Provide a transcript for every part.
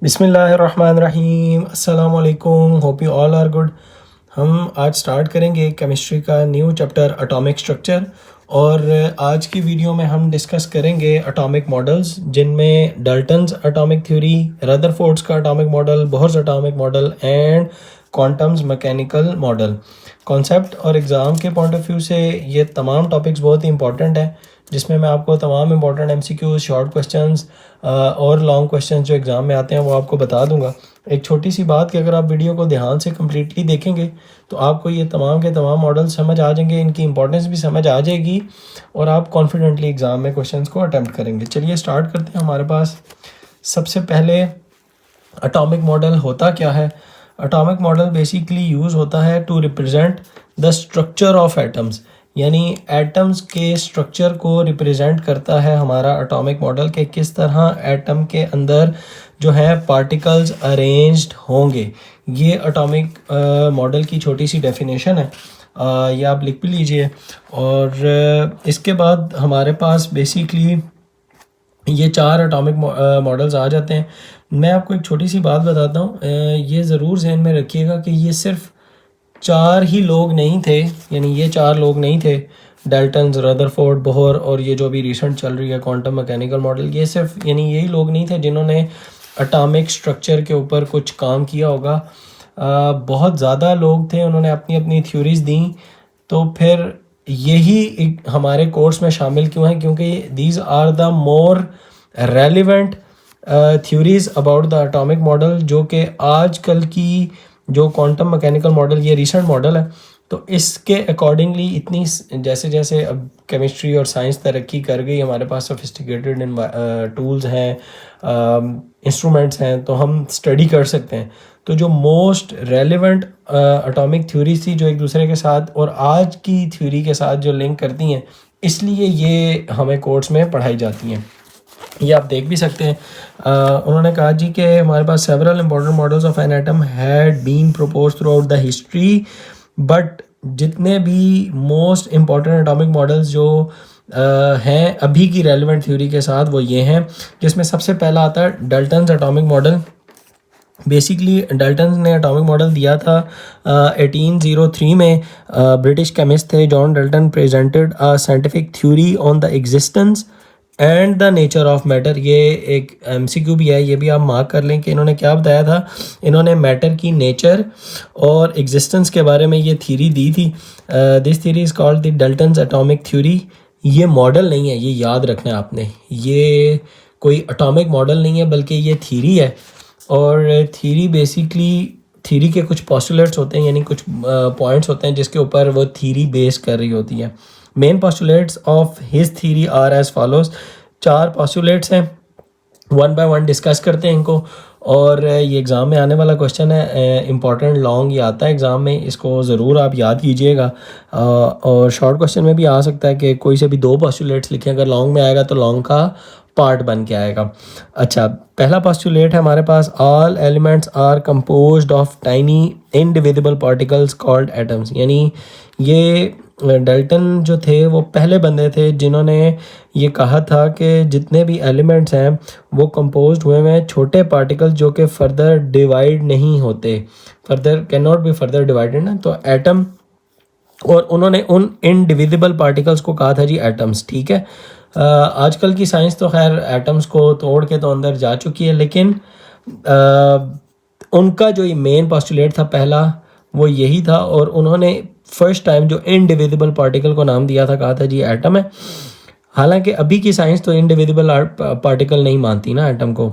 बिस्मिल्लाहिर्रहमानिर्रहीम अस्सलाम वालेकुम, hope you all are good. हम आज स्टार्ट करेंगे केमिस्ट्री का न्यू चैप्टर एटॉमिक स्ट्रक्चर। और आज की वीडियो में हम डिस्कस करेंगे एटॉमिक मॉडल्स, जिनमें डाल्टन्स एटॉमिक थ्योरी, रदरफोर्ड्स का atomic model, Bohr's atomic model and quantums mechanical model. Concept और एग्ज़ाम के पॉइंट ऑफ व्यू से ये तमाम टॉपिक्स बहुत ही इंपॉर्टेंट हैं, जिसमें मैं आपको तमाम इंपॉर्टेंट एमसीक्यूज, शॉर्ट क्वेश्चंस और लॉन्ग क्वेश्चंस जो एग्ज़ाम में आते हैं वो आपको बता दूंगा। एक छोटी सी बात कि अगर आप वीडियो को ध्यान से कम्प्लीटली देखेंगे तो आपको ये तमाम के तमाम मॉडल समझ आ जाएंगे, इनकी इंपॉर्टेंस भी समझ आ जाएगी और आप कॉन्फिडेंटली एग्ज़ाम में क्वेश्चंस को अटैम्प्ट करेंगे। चलिए स्टार्ट करते हैं। हमारे पास सबसे पहले एटॉमिक मॉडल होता क्या है। एटॉमिक मॉडल बेसिकली यूज़ होता है to represent the structure of atoms, यानी एटम्स के स्ट्रक्चर को रिप्रेजेंट करता है हमारा एटॉमिक मॉडल, के किस तरह एटम के अंदर जो है पार्टिकल्स अरेंज्ड होंगे। ये एटॉमिक मॉडल की छोटी सी डेफिनेशन है, ये आप लिख भी लीजिए। और इसके बाद हमारे पास बेसिकली ये चार एटॉमिक मॉडल्स आ जाते हैं। मैं आपको एक छोटी सी बात बताता हूँ, ये ज़रूर ज़हन में रखिएगा कि ये सिर्फ चार ही लोग नहीं थे, यानी ये चार लोग नहीं थे, डाल्टन्स, रदरफोर्ड, बोहर और ये जो अभी रिसेंट चल रही है क्वांटम मैकेनिकल मॉडल, ये सिर्फ यानी यही लोग नहीं थे जिन्होंने एटॉमिक स्ट्रक्चर के ऊपर कुछ काम किया होगा। बहुत ज़्यादा लोग थे, उन्होंने अपनी अपनी थ्योरीज दी। तो फिर यही हमारे कोर्स में शामिल क्यों है, क्योंकि these are the more relevant theories about the atomic model, जो कि आजकल की जो क्वांटम मैकेनिकल मॉडल, ये रिसेंट मॉडल है, तो इसके अकॉर्डिंगली इतनी जैसे जैसे अब केमिस्ट्री और साइंस तरक्की कर गई, हमारे पास सोफिस्टिकेटेड टूल्स हैं, इंस्ट्रूमेंट्स हैं, तो हम स्टडी कर सकते हैं। तो जो मोस्ट रेलिवेंट एटॉमिक थ्योरीज थी जो एक दूसरे के साथ और आज की थ्योरी के साथ जो लिंक करती हैं, इसलिए ये हमें कोर्स में पढ़ाई जाती हैं। ये आप देख भी सकते हैं। उन्होंने कहा जी कि हमारे पास several important models of an atom had been propose throughout the history, but जितने भी मोस्ट इम्पॉर्टेंट एटॉमिक मॉडल्स जो हैं अभी की रेलिवेंट थ्योरी के साथ, वो ये हैं, जिसमें सबसे पहला आता है Dalton's atomic model. Basically Dalton ने एटॉमिक मॉडल दिया था 1803 में। ब्रिटिश केमिस्ट थे John Dalton presented a scientific theory on the existence and the nature of matter. ये एक एमसीक्यू भी है, ये भी आप मार्क कर लें कि इन्होंने क्या बताया था। इन्होंने मैटर की नेचर और एग्जिस्टेंस के बारे में ये थ्योरी दी थी। This theory is called the Dalton's atomic theory. ये मॉडल नहीं है, ये याद रखना है आपने, ये कोई एटॉमिक मॉडल नहीं है बल्कि ये थ्योरी है। और थ्योरी बेसिकली थ्योरी के कुछ पोस्टुलेट्स होते हैं, यानी कुछ पॉइंट्स होते हैं जिसके ऊपर वो थ्योरी बेस कर रही होती है। Main postulates of his theory are as follows. चार पोस्टुलेट्स हैं, वन बाय वन डिस्कस करते हैं इनको। और ये एग्ज़ाम में आने वाला क्वेश्चन है, इंपॉर्टेंट लॉन्ग ये आता है एग्ज़ाम में, इसको ज़रूर आप याद कीजिएगा। और शॉर्ट क्वेश्चन में भी आ सकता है कि कोई से भी दो पोस्टुलेट्स लिखें, अगर लॉन्ग में आएगा तो लॉन्ग का पार्ट बन के आएगा। अच्छा, पहला पोस्टुलेट है हमारे पास, all elements are composed of tiny indivisible particles called atoms. यानी ये डाल्टन जो थे वो पहले बंदे थे जिन्होंने ये कहा था कि जितने भी एलिमेंट्स हैं वो कंपोज्ड हुए हैं छोटे पार्टिकल्स जो कि फर्दर डिवाइड नहीं होते, further can not be further divided ना, तो एटम। और उन्होंने उन इनडिविजिबल पार्टिकल्स को कहा था जी एटम्स। ठीक है, आजकल की साइंस तो खैर एटम्स को तोड़ के तो अंदर जा चुकी है, लेकिन उनका जो ये मेन पोस्टुलेट था पहला, वो यही था। और उन्होंने फर्स्ट टाइम जो इनडिविजिबल पार्टिकल को नाम दिया था, कहा था जी एटम है। हालांकि अभी की साइंस तो इनडिविजिबल पार्टिकल नहीं मानती ना एटम को।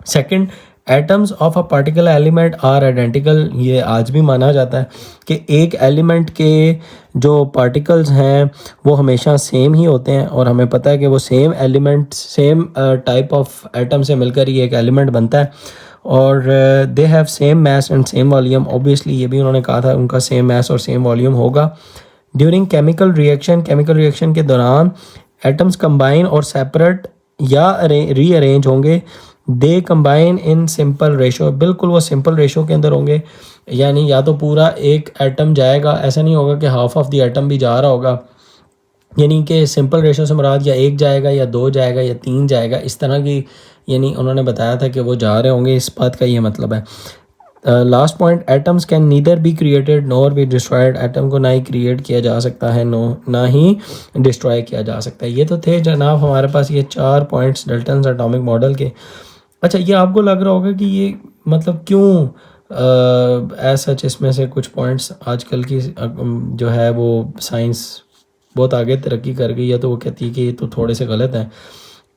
Second, atoms of a particular element are identical. ये आज भी माना जाता है कि एक एलिमेंट के जो पार्टिकल्स हैं वो हमेशा सेम ही होते हैं, और हमें पता है कि वो same element, same type of atom से मिलकर ही एक एलिमेंट बनता है। और they have same mass and same volume. Obviously ये भी उन्होंने कहा था उनका सेम मैस और सेम वॉल्यूम होगा। ड्यूरिंग केमिकल रिएक्शन के दौरान एटम्स कंबाइन और सेपरेट या रीअरेंज होंगे। They combine in simple ratio, बिल्कुल वो सिंपल रेशो के अंदर होंगे, यानी या तो पूरा एक एटम जाएगा, ऐसा नहीं होगा कि हाफ ऑफ द एटम भी जा रहा होगा। यानी कि सिंपल रेशो से मुराद या 1 जाएगा या 2 जाएगा या 3 जाएगा, इस तरह की यानी उन्होंने बताया था कि वो जा रहे होंगे, इस बात का ये मतलब है। Last point, atoms can neither be created nor be destroyed. Atom को ना ही क्रिएट किया जा सकता है ना ही डिस्ट्रॉय किया जा सकता है। ये तो थे जनाब हमारे पास ये 4 पॉइंट्स डल्टन्स एटॉमिक मॉडल के। अच्छा, ये आपको लग रहा होगा कि ये मतलब क्यों ऐसा, इसमें से कुछ पॉइंट्स आजकल की जो है वो साइंस बहुत आगे तरक्की कर गई है तो वो कहती है कि ये तो थोड़े से गलत हैं।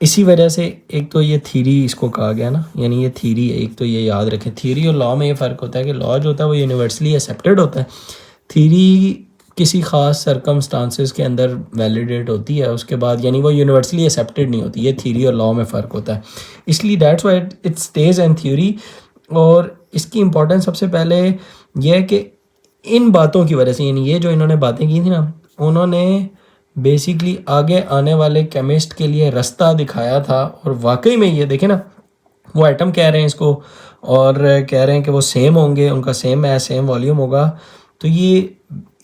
इसी वजह से एक तो ये थीरी इसको कहा गया ना, यानी ये थीरी है। एक तो ये याद रखें, थीरी और लॉ में ये फ़र्क होता है कि लॉ जो होता है वो यूनिवर्सली एक्सेप्टेड होता है, थीरी किसी ख़ास सरकमस्टांसेस के अंदर वैलिडेट होती है, उसके बाद यानी वो यूनिवर्सली एक्सेप्टेड नहीं होती। ये थीरी और लॉ में फ़र्क होता है, इसलिए that's why it stage and theory. और इसकी इम्पोर्टेंस सबसे पहले यह है कि इन बातों की वजह से, यानी ये जो इन्होंने बातें की थी ना, उन्होंने बेसिकली आगे आने वाले केमिस्ट के लिए रास्ता दिखाया था। और वाकई में ये देखें ना, वो एटम कह रहे हैं इसको और कह रहे हैं कि वो सेम होंगे, उनका सेम है, सेम वॉल्यूम होगा। तो ये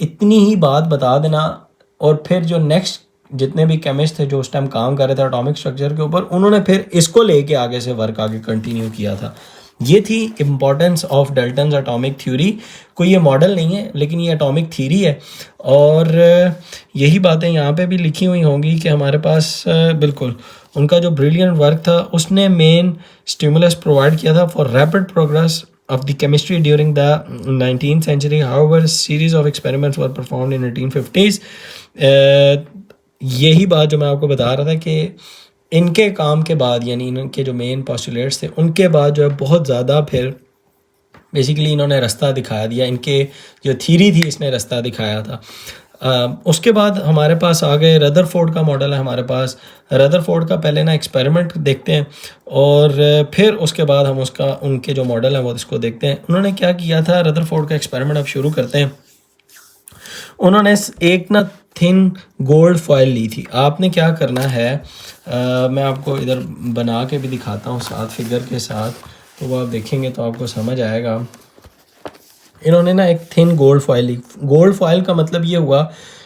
इतनी ही बात बता देना, और फिर जो नेक्स्ट जितने भी केमिस्ट थे जो उस टाइम काम कर रहे थे एटॉमिक स्ट्रक्चर के ऊपर, उन्होंने फिर इसको लेके आगे से वर्क आगे कंटिन्यू किया था। ये थी इम्पॉर्टेंस ऑफ डल्टन्स एटॉमिक थ्योरी। कोई ये मॉडल नहीं है लेकिन ये एटॉमिक थ्योरी है। और यही बातें यहाँ पे भी लिखी हुई होंगी कि हमारे पास बिल्कुल उनका जो ब्रिलियंट वर्क था उसने मेन स्टिमुलस प्रोवाइड किया था for rapid progress of the chemistry during the 19th century. However, series of experiments were performed in 1850s. यही बात जो मैं आपको बता रहा था कि इनके काम के बाद, यानी इनके जो मेन पोस्टुलेट्स थे उनके बाद जो है बहुत ज़्यादा फिर बेसिकली इन्होंने रास्ता दिखाया दिया। इनके जो थीरी थी इसने रास्ता दिखाया था। उसके बाद हमारे पास आ गए रदरफोर्ड का मॉडल है हमारे पास। रदरफोर्ड का पहले ना एक्सपेरिमेंट देखते हैं और फिर उसके बाद हम उसका उनके जो मॉडल है वो इसको देखते हैं। उन्होंने क्या किया था, रदरफोर्ड का एक्सपेरिमेंट अब शुरू करते हैं। उन्होंने एक ना थिन गोल्ड फॉयल ली थी। आपने क्या करना है, मैं आपको इधर बना के भी दिखाता हूँ साथ फिगर के साथ, तो वो आप देखेंगे तो आपको समझ आएगा। इन्होंने ना एक थिन गोल्ड फॉयल ली। गोल्ड फॉयल का मतलब ये हुआ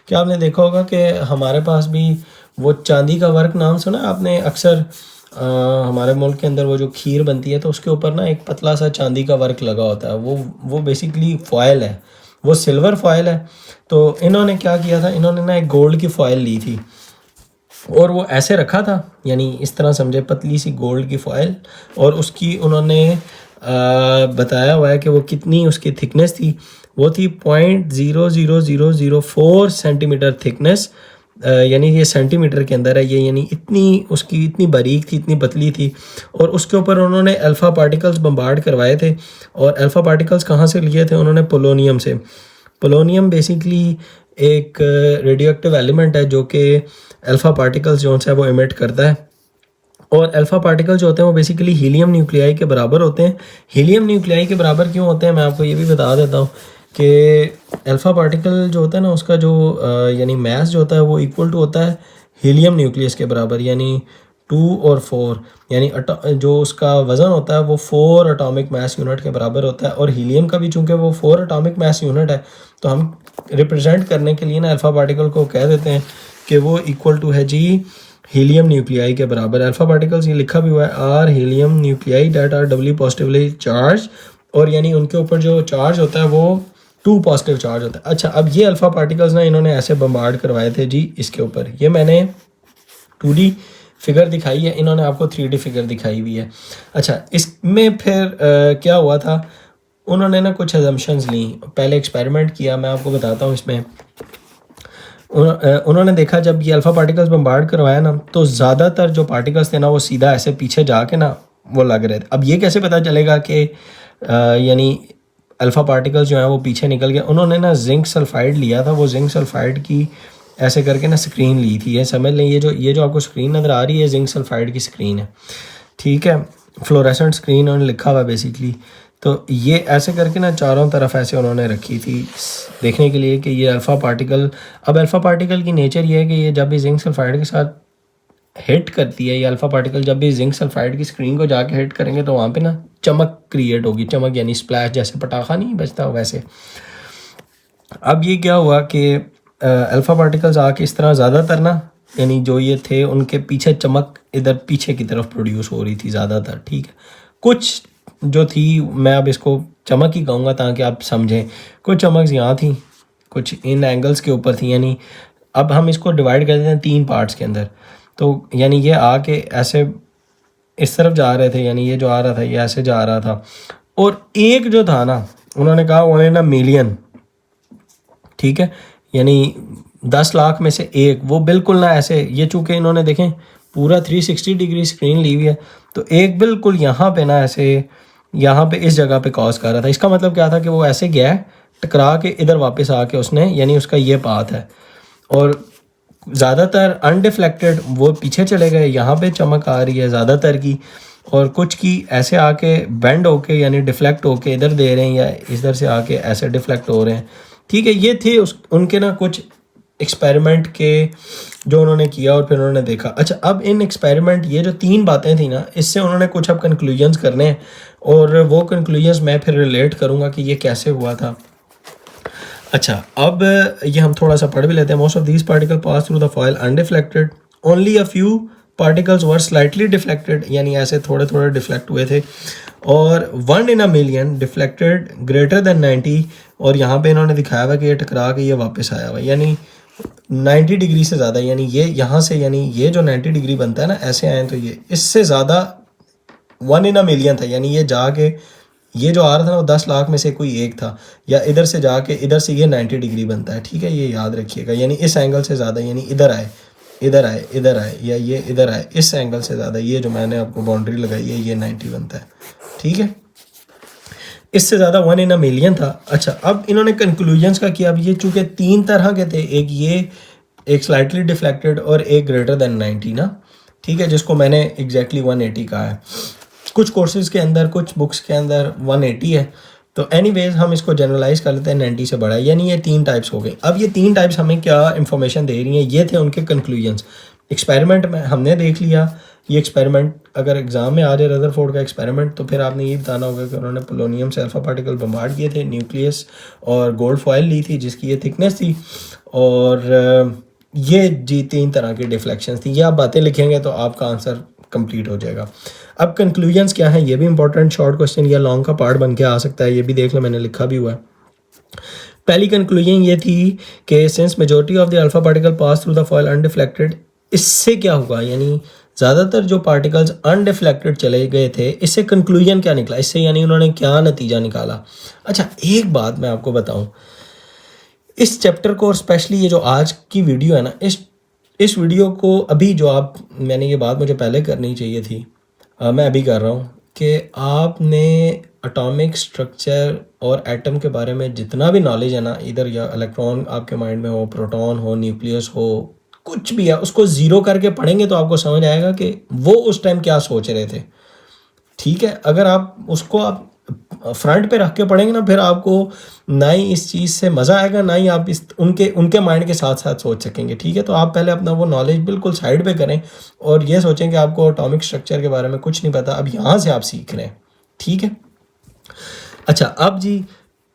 कि आपने देखा होगा कि हमारे पास भी वो चांदी का वर्क नाम सुना आपने अक्सर, हमारे मुल्क के अंदर वो जो खीर बनती है तो उसके ऊपर ना एक पतला सा चांदी का वर्क लगा होता है, वो बेसिकली फॉयल है, वो सिल्वर फॉयल है। तो इन्होंने क्या किया था, इन्होंने ना एक गोल्ड की फॉयल ली थी और वो ऐसे रखा था, यानी इस तरह समझे पतली सी गोल्ड की फॉयल, और उसकी उन्होंने बताया हुआ है कि वो कितनी उसकी थिकनेस थी। वो थी 0.00004 सेंटीमीटर थिकनेस, यानी ये सेंटीमीटर के अंदर है ये, यानी इतनी उसकी इतनी बारीक थी, इतनी पतली थी। और उसके ऊपर उन्होंने अल्फ़ा पार्टिकल्स बम्बार्ड करवाए थे। और अल्फ़ा पार्टिकल्स कहाँ से लिए थे उन्होंने, पोलोनियम से। पोलोनियम बेसिकली एक रेडियो एक्टिव एलिमेंट है जो कि अल्फ़ा पार्टिकल्स जो है वो इमिट करता है। और अल्फ़ा पार्टिकल जो होते हैं वो बेसिकली हीलियम न्यूक्लियाई के बराबर होते हैं। हीलियम न्यूक्लियाई के बराबर क्यों होते हैं मैं आपको ये भी बता देता हूँ कि अल्फ़ा पार्टिकल जो होता है ना उसका जो यानी मास जो होता है वो इक्वल टू होता है हीलियम न्यूक्लियस के बराबर, यानी 2 और 4, यानी जो उसका वज़न होता है वो 4 एटॉमिक मास यूनिट के बराबर होता है। और हीलियम का भी चूँकि वो 4 एटॉमिक मास यूनिट है तो हम रिप्रेजेंट करने के लिए ना अल्फ़ा पार्टिकल को कह देते हैं कि वो इक्वल टू है जी हीलियम न्यूक्लियाई के बराबर। अल्फ़ा पार्टिकल्स ये लिखा भी हुआ है are helium nuclei that are doubly positively charge, और यानी उनके ऊपर जो चार्ज होता है वो 2 पॉजिटिव चार्ज होता है। अच्छा, अब ये अल्फ़ा पार्टिकल्स ना इन्होंने ऐसे बम्बार्ड करवाए थे जी इसके ऊपर। ये मैंने 2D फिगर दिखाई है, इन्होंने आपको 3D फिगर दिखाई हुई है। अच्छा, इसमें फिर क्या हुआ था, उन्होंने ना कुछ अजम्पशंस ली, पहले एक्सपेरिमेंट किया, मैं आपको बताता हूँ इसमें। उन्होंने देखा जब ये अल्फ़ा पार्टिकल्स बम्बार्ड करवाया ना तो ज़्यादातर जो पार्टिकल्स थे ना वो सीधा ऐसे पीछे जाके ना वो लग रहे थे। अब ये कैसे पता चलेगा कि यानी अल्फ़ा पार्टिकल्स जो हैं वो पीछे निकल गए। उन्होंने ना जिंक सल्फाइड लिया था, वो जिंक सल्फाइड की ऐसे करके ना स्क्रीन ली थी। ये समझ लें, ये जो आपको स्क्रीन नज़र आ रही है जिंक सल्फाइड की स्क्रीन है, ठीक है, फ्लोरेसेंट स्क्रीन उन्होंने लिखा हुआ बेसिकली। तो ये ऐसे करके ना चारों तरफ ऐसे उन्होंने रखी थी देखने के लिए कि ये अल्फ़ा पार्टिकल। अब अल्फ़ा पार्टिकल की नेचर ये है कि ये जब भी जिंक सल्फाइड के साथ हिट करती है, ये अल्फ़ा पार्टिकल जब भी जिंक सल्फाइड की स्क्रीन को जाके हिट करेंगे तो वहाँ पे ना चमक क्रिएट होगी, चमक यानी स्प्लैश, जैसे पटाखा नहीं बजता वैसे। अब ये क्या हुआ कि अल्फ़ा पार्टिकल्स आके इस तरह ज़्यादातर ना, यानी जो ये थे उनके पीछे चमक इधर पीछे की तरफ प्रोड्यूस हो रही थी ज़्यादातर, ठीक है। कुछ जो थी, मैं अब इसको चमक ही कहूँगा ताकि आप समझें, कुछ चमक यहाँ थी, कुछ इन एंगल्स के ऊपर थी। यानी अब हम इसको डिवाइड कर देते हैं 3 पार्ट्स के अंदर। तो यानी ये आके ऐसे इस तरफ जा रहे थे, यानी ये जो आ रहा था ये ऐसे जा रहा था, और एक जो था ना, उन्होंने कहा 1 in a million, ठीक है, यानी 10 लाख में से एक, वो बिल्कुल ना ऐसे, ये चूँकि इन्होंने देखें पूरा 360 डिग्री स्क्रीन ली हुई है, तो एक बिल्कुल यहाँ पे ना ऐसे, यहाँ पे इस जगह पे कॉज कर रहा था। इसका मतलब क्या था कि वो ऐसे गया टकरा के इधर वापस आके उसने, यानी उसका ये पाथ है, और ज़्यादातर अनडिफ्लेक्टेड वो पीछे चले गए, यहाँ पे चमक आ रही है ज़्यादातर की, और कुछ की ऐसे आके बेंड होके यानी डिफ्लेक्ट होके इधर दे रहे हैं, या इधर से आके ऐसे डिफ्लेक्ट हो रहे हैं, ठीक है। ये थे उनके ना कुछ एक्सपेरिमेंट के जो उन्होंने किया और फिर उन्होंने देखा। अच्छा, अब इन एक्सपेरिमेंट, ये जो 3 बातें थी ना, इससे उन्होंने कुछ अब कंक्लूजन्स करने हैं, और वो कंक्लूजन्स मैं फिर रिलेट करूँगा कि ये कैसे हुआ था। अच्छा, अब ये हम थोड़ा सा पढ़ भी लेते हैं। Most of these particle pass through the foil undeflected, only a few particles were slightly deflected, यानी ऐसे थोड़े थोड़े डिफ्लेक्ट हुए थे, और 1 in a million deflected greater than 90, और यहाँ पे इन्होंने दिखाया हुआ कि ये टकरा के ये वापस आया हुआ, यानी 90 डिग्री से ज़्यादा, यानी ये यहाँ से, यानी ये जो 90 डिग्री बनता है ना, ऐसे आए तो ये इससे ज़्यादा 1 in a million था, यानी ये जाके ये जो आ रहा था ना वो 10 लाख में से कोई एक था, या इधर से जाके इधर से ये 90 डिग्री बनता है, ठीक है, ये याद रखिएगा। यानी इस एंगल से ज़्यादा, यानी इधर आए इधर आए इधर आए, या ये इधर आए, इस एंगल से ज़्यादा, ये जो मैंने आपको बाउंड्री लगाई है ये 90 बनता है, ठीक है। इससे ज़्यादा 1 in a million था। अच्छा, अब इन्होंने कंक्लूजन्स का किया। अब ये चूँकि 3 तरह के थे, एक ये, एक स्लाइटली डिफ्लेक्टेड, और एक ग्रेटर देन 90 ना, ठीक है, जिसको मैंने एग्जैक्टली 180 कहा है। कुछ कोर्सेज़ के अंदर, कुछ बुक्स के अंदर 180 है, तो एनीवेज हम इसको जनरलाइज कर लेते हैं 90 से बड़ा, यानी ये 3 टाइप्स हो गए। अब ये 3 टाइप्स हमें क्या इंफॉर्मेशन दे रही हैं, ये थे उनके कंक्लूजन्स। एक्सपेरिमेंट में हमने देख लिया, ये एक्सपेरिमेंट अगर एग्जाम में आ जाए रदरफोर्ड का एक्सपेरिमेंट, तो फिर आपने ये बताना होगा कि उन्होंने पोलोनियम से अल्फा पार्टिकल बम्बार्ड किए थे, न्यूक्लियस और गोल्ड फॉयल ली थी जिसकी ये थिकनेस थी, और ये जी 3 तरह की डिफ्लेक्शंस थी। ये आप बातें लिखेंगे तो आपका आंसर कंप्लीट हो जाएगा। अब कंक्लूजन्स क्या है, ये भी इंपॉर्टेंट शॉर्ट क्वेश्चन या लॉन्ग का पार्ट बन के आ सकता है, ये भी देख लो, मैंने लिखा भी हुआ है। पहली कंक्लूजन ये थी कि since majority of the alpha particle pass through the foil undeflected, इससे क्या हुआ, यानी ज़्यादातर जो पार्टिकल्स अनडिफ्लेक्टेड चले गए थे, इससे कंक्लूजन क्या निकला, इससे यानी उन्होंने क्या नतीजा निकाला। अच्छा, एक बात मैं आपको बताऊं, इस चैप्टर को, और स्पेशली ये जो आज की वीडियो है ना, इस वीडियो को अभी जो आप, मैंने ये बात मुझे पहले करनी चाहिए थी, मैं अभी कर रहा हूँ, कि आपने एटॉमिक स्ट्रक्चर और एटम के बारे में जितना भी नॉलेज है ना, इधर या इलेक्ट्रॉन आपके माइंड में हो, प्रोटॉन हो, न्यूक्लियस हो, कुछ भी है, उसको ज़ीरो करके पढ़ेंगे तो आपको समझ आएगा कि वो उस टाइम क्या सोच रहे थे, ठीक है। अगर आप उसको आप फ्रंट पे रख के पढ़ेंगे ना, फिर आपको ना ही इस चीज़ से मज़ा आएगा, ना ही आप इस उनके माइंड के साथ साथ सोच सकेंगे, ठीक है। तो आप पहले अपना वो नॉलेज बिल्कुल साइड पे करें, और ये सोचें कि आपको एटॉमिक स्ट्रक्चर के बारे में कुछ नहीं पता, अब यहाँ से आप सीख रहे हैं, ठीक है। अच्छा, अब जी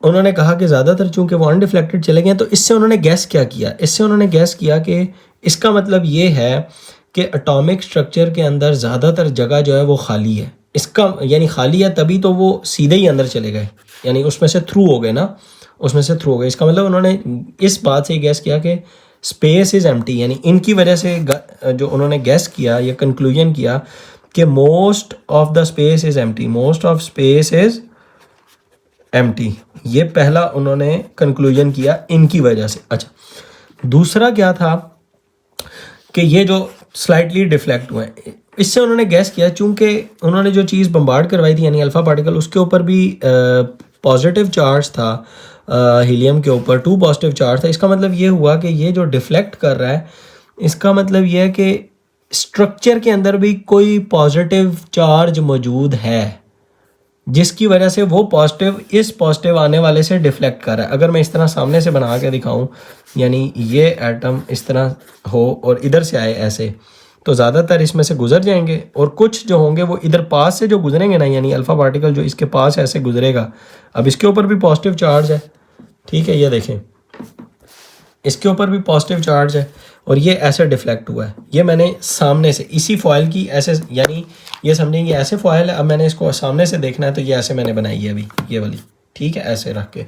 उन्होंने कहा कि ज़्यादातर चूँकि वो अनडिफ्लेक्टेड चले गए, तो इससे उन्होंने गैस क्या किया, इससे उन्होंने गैस किया कि इसका मतलब ये है कि एटॉमिक स्ट्रक्चर के अंदर ज़्यादातर जगह जो है वो खाली है। इसका यानी खाली है तभी तो वो सीधे ही अंदर चले गए, यानी उसमें से थ्रू हो गए ना, उसमें से थ्रू हो गए। इसका मतलब उन्होंने इस बात से गैस किया कि स्पेस इज़ एम्प्टी, यानी इनकी वजह से जो उन्होंने गैस किया या कंक्लूजन किया कि most of the space is empty, most of space is empty, ये पहला उन्होंने कंक्लूजन किया इनकी वजह से। अच्छा, दूसरा क्या था कि ये जो स्लाइटली डिफ्लेक्ट हुए, इससे उन्होंने गैस किया, चूँकि उन्होंने जो चीज़ बम्बार्ड करवाई थी यानी अल्फ़ा पार्टिकल, उसके ऊपर भी पॉजिटिव चार्ज था, हीलियम के ऊपर 2 पॉजिटिव चार्ज था। इसका मतलब ये हुआ कि ये जो डिफ्लेक्ट कर रहा है, इसका मतलब ये है कि स्ट्रक्चर के अंदर भी कोई पॉजिटिव चार्ज मौजूद है, जिसकी वजह से वो पॉजिटिव इस पॉजिटिव आने वाले से डिफ्लेक्ट कर रहा है। अगर मैं इस तरह सामने से बना के दिखाऊं, यानी ये एटम इस तरह हो और इधर से आए ऐसे, तो ज़्यादातर इसमें से गुजर जाएंगे, और कुछ जो होंगे वो इधर पास से जो गुजरेंगे ना, यानी अल्फ़ा पार्टिकल जो इसके पास ऐसे गुजरेगा। अब इसके ऊपर भी पॉजिटिव चार्ज है, ठीक है, ये देखें, इसके ऊपर भी पॉजिटिव चार्ज है और ये ऐसे डिफ्लेक्ट हुआ है। ये मैंने सामने से इसी फॉयल की ऐसे, यानी ये समझेंगे ऐसे फॉयल है, अब मैंने इसको सामने से देखना है तो ये ऐसे मैंने बनाई है अभी ये वाली, ठीक है, ऐसे रख के,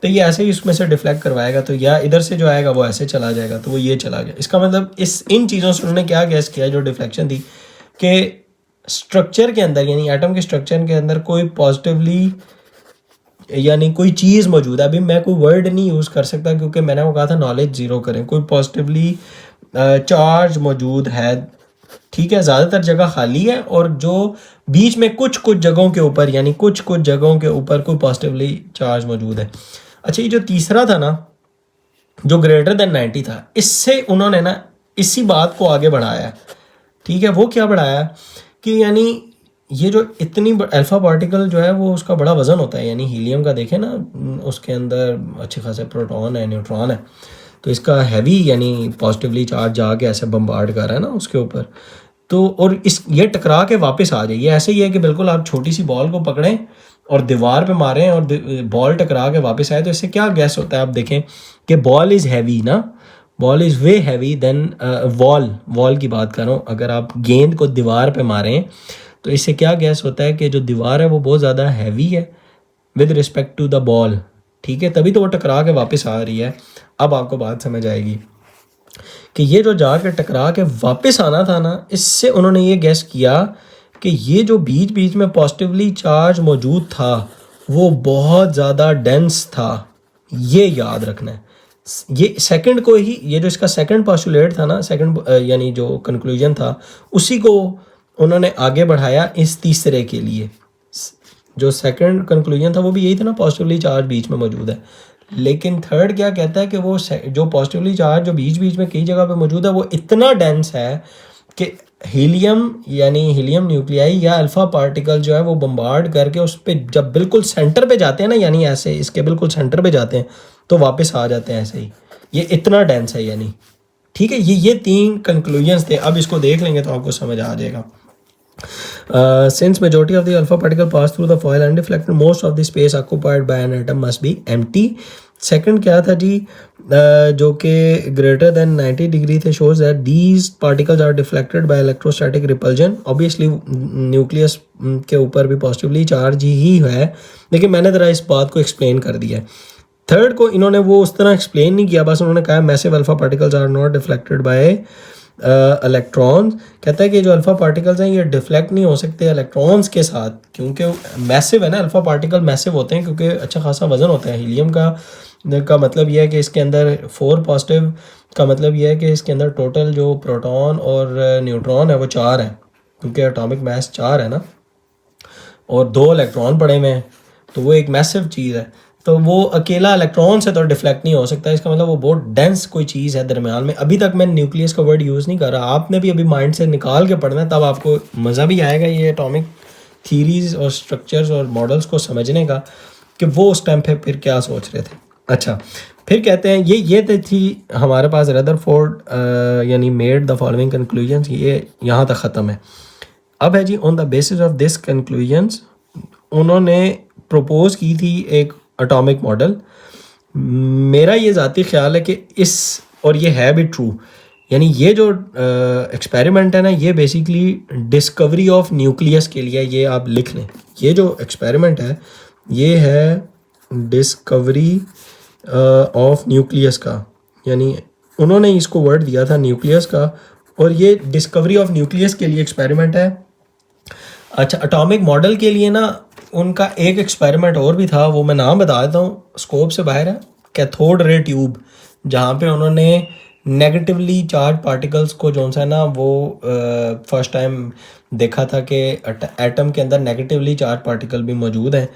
तो ये ऐसे ही उसमें से डिफ्लेक्ट करवाएगा, तो या इधर से जो आएगा वो ऐसे चला जाएगा, तो वो ये चला गया। इसका मतलब इन चीज़ों से उन्होंने क्या गैस किया जो डिफ्लेक्शन थी, कि स्ट्रक्चर के अंदर यानी एटम के स्ट्रक्चर के अंदर कोई पॉजिटिवली यानी कोई चीज़ मौजूद है। अभी मैं कोई वर्ड नहीं यूज़ कर सकता क्योंकि मैंने वो कहा था नॉलेज ज़ीरो करें, कोई पॉजिटिवली चार्ज मौजूद है, ठीक है, ज़्यादातर जगह खाली है और जो बीच में कुछ कुछ जगहों के ऊपर यानी कुछ कुछ जगहों के ऊपर कोई पॉजिटिवली चार्ज मौजूद है। अच्छा, ये जो तीसरा था ना जो ग्रेटर देन 90 था, इससे उन्होंने ना इसी बात को आगे बढ़ाया, ठीक है। वो क्या बढ़ाया कि यानी ये जो इतनी अल्फ़ा पार्टिकल जो है वो उसका बड़ा वज़न होता है, यानी हीलियम का देखें ना, उसके अंदर अच्छे खासे प्रोटॉन है, न्यूट्रॉन है, तो इसका हैवी यानी पॉजिटिवली चार्ज जाके ऐसे बम्बार्ड कर रहा है ना उसके ऊपर, तो और इस ये टकरा के वापस आ जाए। ये ऐसे ही है कि बिल्कुल आप छोटी सी बॉल को पकड़ें और दीवार पे मारें और बॉल टकरा के वापस आए, तो इससे क्या गैस होता है, आप देखें कि बॉल इज़ हैवी ना, ball is way heavy than wall की बात कर रहा हूँ। अगर आप गेंद को दीवार पे मारें तो इससे क्या गैस होता है कि जो दीवार है वो बहुत ज़्यादा हैवी है with respect to the ball, ठीक है, तभी तो वो टकरा के वापस आ रही है। अब आपको बात समझ आएगी कि ये जो जाकर टकरा के वापस आना था ना, इससे उन्होंने ये गैस किया कि ये जो बीच बीच में पॉजिटिवली चार्ज मौजूद था वो बहुत ज़्यादा डेंस था। ये याद रखना है, ये सेकंड को ही, ये जो इसका सेकंड पोस्टुलेट था ना, सेकंड यानी जो कंक्लूजन था, उसी को उन्होंने आगे बढ़ाया इस तीसरे के लिए। जो सेकंड कंक्लूजन था वो भी यही था ना, पॉजिटिवली चार्ज बीच में मौजूद है, लेकिन थर्ड क्या कहता है कि वो जो पॉजिटिवली चार्ज जो बीच बीच में कई जगह पे मौजूद है वो इतना डेंस है कि हीलियम यानी हीलियम न्यूक्लियाई या अल्फ़ा पार्टिकल जो है वो बम्बार्ड करके उस पर जब बिल्कुल सेंटर पे जाते हैं ना, यानी ऐसे इसके बिल्कुल सेंटर पे जाते हैं तो वापस आ जाते हैं ऐसे ही। ये इतना डेंस है यानी, ठीक है। ये तीन कंक्लूजन्स थे। अब इसको देख लेंगे तो आपको समझ आ जाएगा। Since majority of the alpha particle pass through the foil and reflected, most of the space occupied by an atom must be empty. Second क्या था जी, जो कि greater than 90 degree थे, shows that these particles are deflected by electrostatic repulsion. Obviously nucleus के ऊपर भी positively charge ही है, लेकिन मैंने ज़रा इस बात को explain कर दिया है। थर्ड को इन्होंने वो उस तरह एक्सप्लेन नहीं किया, बस उन्होंने कहा massive alpha particles are not deflected by electrons. कहता है कि जो अल्फ़ा पार्टिकल्स हैं ये डिफ्लेक्ट नहीं हो सकते इलेक्ट्रॉन्स के साथ, क्योंकि मैसिव है ना, अल्फ़ा पार्टिकल मैसिव होते हैं क्योंकि अच्छा खासा वज़न होता है। हीलियम का मतलब यह है कि इसके अंदर 4 पॉजिटिव का मतलब यह है कि इसके अंदर टोटल जो प्रोटॉन और न्यूट्रॉन है वो 4 है, क्योंकि एटॉमिक मास 4 है ना, और 2 इलेक्ट्रॉन पड़े हुए हैं, तो वो एक मैसिव चीज़ है। तो वो अकेला इलेक्ट्रॉन से तो डिफ्लेक्ट नहीं हो सकता, इसका मतलब वो बहुत डेंस कोई चीज़ है दरमियान में। अभी तक मैं न्यूक्लियस का वर्ड यूज़ नहीं कर रहा, आपने भी अभी माइंड से निकाल के पढ़ना है, तब आपको मज़ा भी आएगा ये एटॉमिक थीरीज़ और स्ट्रक्चर्स और मॉडल्स को समझने का कि वो उस टाइम पे फिर क्या सोच रहे थे। अच्छा, फिर कहते हैं ये थी हमारे पास रदरफोर्ड यानी मेड द फॉलोइंग कंक्लूजन्स, ये यहाँ तक ख़त्म है। अब है जी on the basis of this conclusions उन्होंने प्रपोज की थी एक एटॉमिक मॉडल। मेरा ये ज़ाती ख्याल है कि और ये है भी ट्रू, यानी ये जो एक्सपेरिमेंट है ना, ये बेसिकली डिस्कवरी ऑफ न्यूक्लियस के लिए, ये आप लिख लें, ये जो एक्सपेरिमेंट है ये है डिस्कवरी ऑफ न्यूक्लियस का, यानी उन्होंने इसको वर्ड दिया था न्यूक्लियस का, और ये डिस्कवरी ऑफ न्यूक्लियस के लिए एक्सपेरिमेंट है। अच्छा, एटॉमिक मॉडल के लिए ना उनका एक एक्सपेरिमेंट और भी था, वो मैं नाम बता देता हूँ, स्कोप से बाहर है, कैथोड रे ट्यूब, जहाँ पे उन्होंने नेगेटिवली चार्ज पार्टिकल्स को जो सा ना वो फर्स्ट टाइम देखा था कि एटम के अंदर नेगेटिवली चार्ज पार्टिकल भी मौजूद हैं।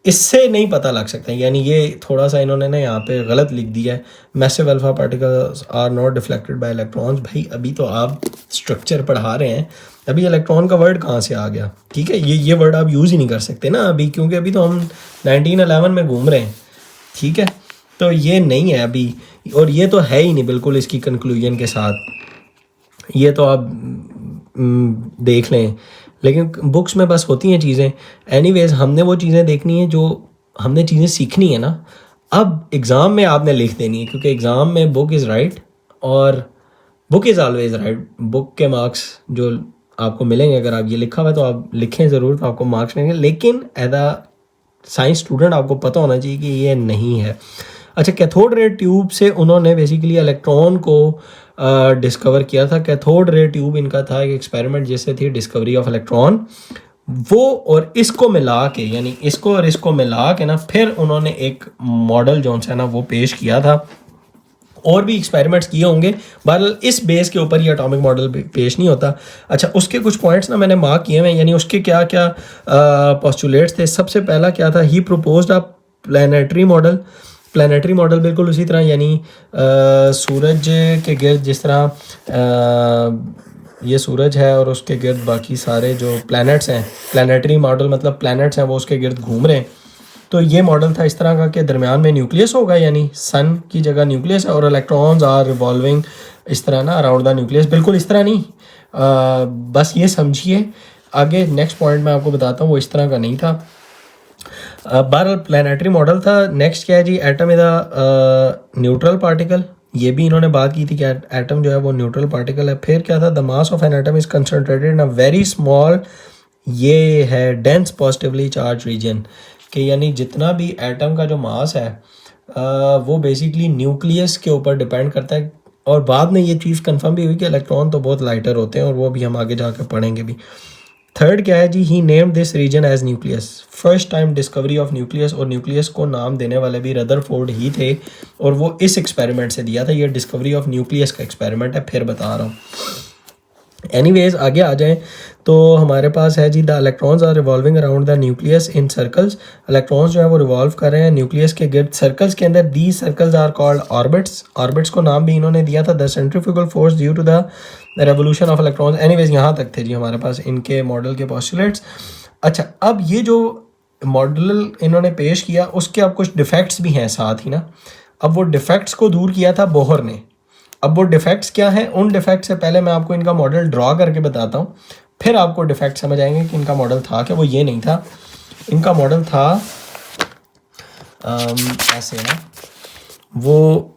इससे नहीं पता लग सकता, यानी ये थोड़ा सा इन्होंने ना यहाँ पे गलत लिख दिया है, massive alpha particles are not deflected by electrons. भाई अभी तो आप स्ट्रक्चर पढ़ा रहे हैं, अभी इलेक्ट्रॉन का वर्ड कहाँ से आ गया, ठीक है, ये वर्ड आप यूज़ ही नहीं कर सकते ना अभी, क्योंकि अभी तो हम 1911 में घूम रहे हैं, ठीक है, तो ये नहीं है अभी, और ये तो है ही नहीं बिल्कुल इसकी कंक्लूजन के साथ, ये तो आप देख लें, लेकिन बुक्स में बस होती हैं चीज़ें। एनीवेज हमने वो चीज़ें देखनी है जो हमने चीज़ें सीखनी है ना। अब एग्ज़ाम में आपने लिख देनी है, क्योंकि एग्ज़ाम में बुक इज़ राइट और book is always right. Book के मार्क्स जो आपको मिलेंगे, अगर आप ये लिखा हुआ है तो आप लिखें ज़रूर, तो आपको मार्क्स मिलेंगे। लेकिन एज अ साइंस स्टूडेंट आपको पता होना चाहिए कि ये नहीं है। अच्छा, कैथोड रे ट्यूब से उन्होंने बेसिकली इलेक्ट्रॉन को डिस्कवर किया था। कैथोड रे ट्यूब इनका था एक एक्सपेरिमेंट जिससे थी डिस्कवरी ऑफ इलेक्ट्रॉन। वो और इसको मिला के, यानी इसको और इसको मिला के ना, फिर उन्होंने एक मॉडल जो है ना वो पेश किया था। और भी एक्सपेरिमेंट्स किए होंगे, बहरहाल इस बेस के ऊपर ये एटॉमिक मॉडल पेश नहीं होता। अच्छा, उसके कुछ पॉइंट्स ना मैंने मार्क किए हुए हैं, यानी उसके क्या क्या पोस्टुलेट्स थे। सबसे पहला क्या था, ही प्रपोज्ड अ प्लानिटरी मॉडल। प्लानिटरी मॉडल बिल्कुल उसी तरह, यानी सूरज के गिर्द जिस तरह ये सूरज है और उसके गिर्द बाकी सारे जो प्लैनेट्स हैं, प्लानिटरी मॉडल मतलब प्लैनेट्स हैं वो उसके गिर्द घूम रहे हैं। तो ये मॉडल था इस तरह का कि दरमियान में न्यूक्लियस होगा, यानी सन की जगह न्यूक्लियस है और इलेक्ट्रॉन्स आर रिवॉल्विंग इस तरह ना अराउंड द न्यूक्लियस। बिल्कुल इस तरह नहीं, बस ये समझिए। आगे नेक्स्ट पॉइंट मैं आपको बताता हूँ, वो इस तरह का नहीं था। बहरहाल प्लानिटरी मॉडल था। नेक्स्ट क्या है जी, atom is a neutral particle. ये भी इन्होंने बात की थी कि एटम जो है वो न्यूट्रल पार्टिकल है। फिर क्या था, the mass of an atom is concentrated in a very small, ये है डेंस पॉजिटिवली चार्ज रीजन, कि यानी जितना भी एटम का जो मास है वो बेसिकली न्यूक्लियस के ऊपर डिपेंड करता है। और बाद में ये चीज़ कंफर्म भी हुई कि इलेक्ट्रॉन तो बहुत लाइटर होते हैं, और वो भी हम आगे जाकर पढ़ेंगे भी। थर्ड क्या है जी, he named this region as nucleus. First time discovery of nucleus, और न्यूक्लियस को नाम देने वाले भी रदरफोर्ड ही थे, और वो इस एक्सपेरिमेंट से दिया था। ये डिस्कवरी ऑफ न्यूक्लियस का एक्सपेरिमेंट है, फिर बता रहा हूँ। एनीवेज आगे आ जाएं तो हमारे पास है जी, the electrons are revolving around the nucleus in circles. Electrons जो है वो रिवॉल्व कर रहे हैं न्यूक्लियस के गिर्द सर्कल्स के अंदर। The circles are called orbits. Orbits को नाम भी इन्होंने दिया था the centrifugal force due to the revolution of electrons. Anyways यहाँ तक थे जी हमारे पास इनके मॉडल के पोस्टुलेट्स। अच्छा, अब ये जो मॉडल इन्होंने पेश किया उसके अब कुछ डिफेक्ट्स भी हैं साथ ही ना। अब वो डिफेक्ट्स को दूर किया था बोहर ने। अब वो डिफेक्ट्स क्या हैं, उन डिफेक्ट से पहले मैं आपको इनका मॉडल ड्रॉ करके बताता हूँ, फिर आपको डिफेक्ट समझ आएंगे कि इनका मॉडल था क्या। वो ये नहीं था, इनका मॉडल था ऐसे ना, वो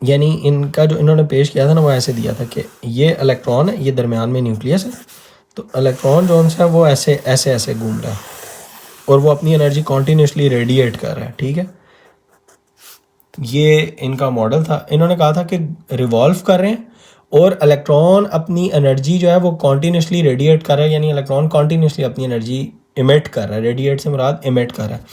यानी इनका जो इन्होंने पेश किया था ना वो ऐसे दिया था कि ये इलेक्ट्रॉन है, ये दरमियान में न्यूक्लियस है, तो इलेक्ट्रॉन जो है वो ऐसे ऐसे ऐसे घूम रहा है और वो अपनी एनर्जी कॉन्टीन्यूसली रेडिएट कर रहा है। ठीक है, ये इनका मॉडल था। इन्होंने कहा था कि रिवॉल्व कर रहे हैं और इलेक्ट्रॉन अपनी एनर्जी जो है वो कॉन्टीन्यूसली रेडिएट कर रहा है, यानी इलेक्ट्रॉन कॉन्टीन्यूसली अपनी एनर्जी इमिट कर रहा है। रेडिएट से मुराद इमिट कर रहा है।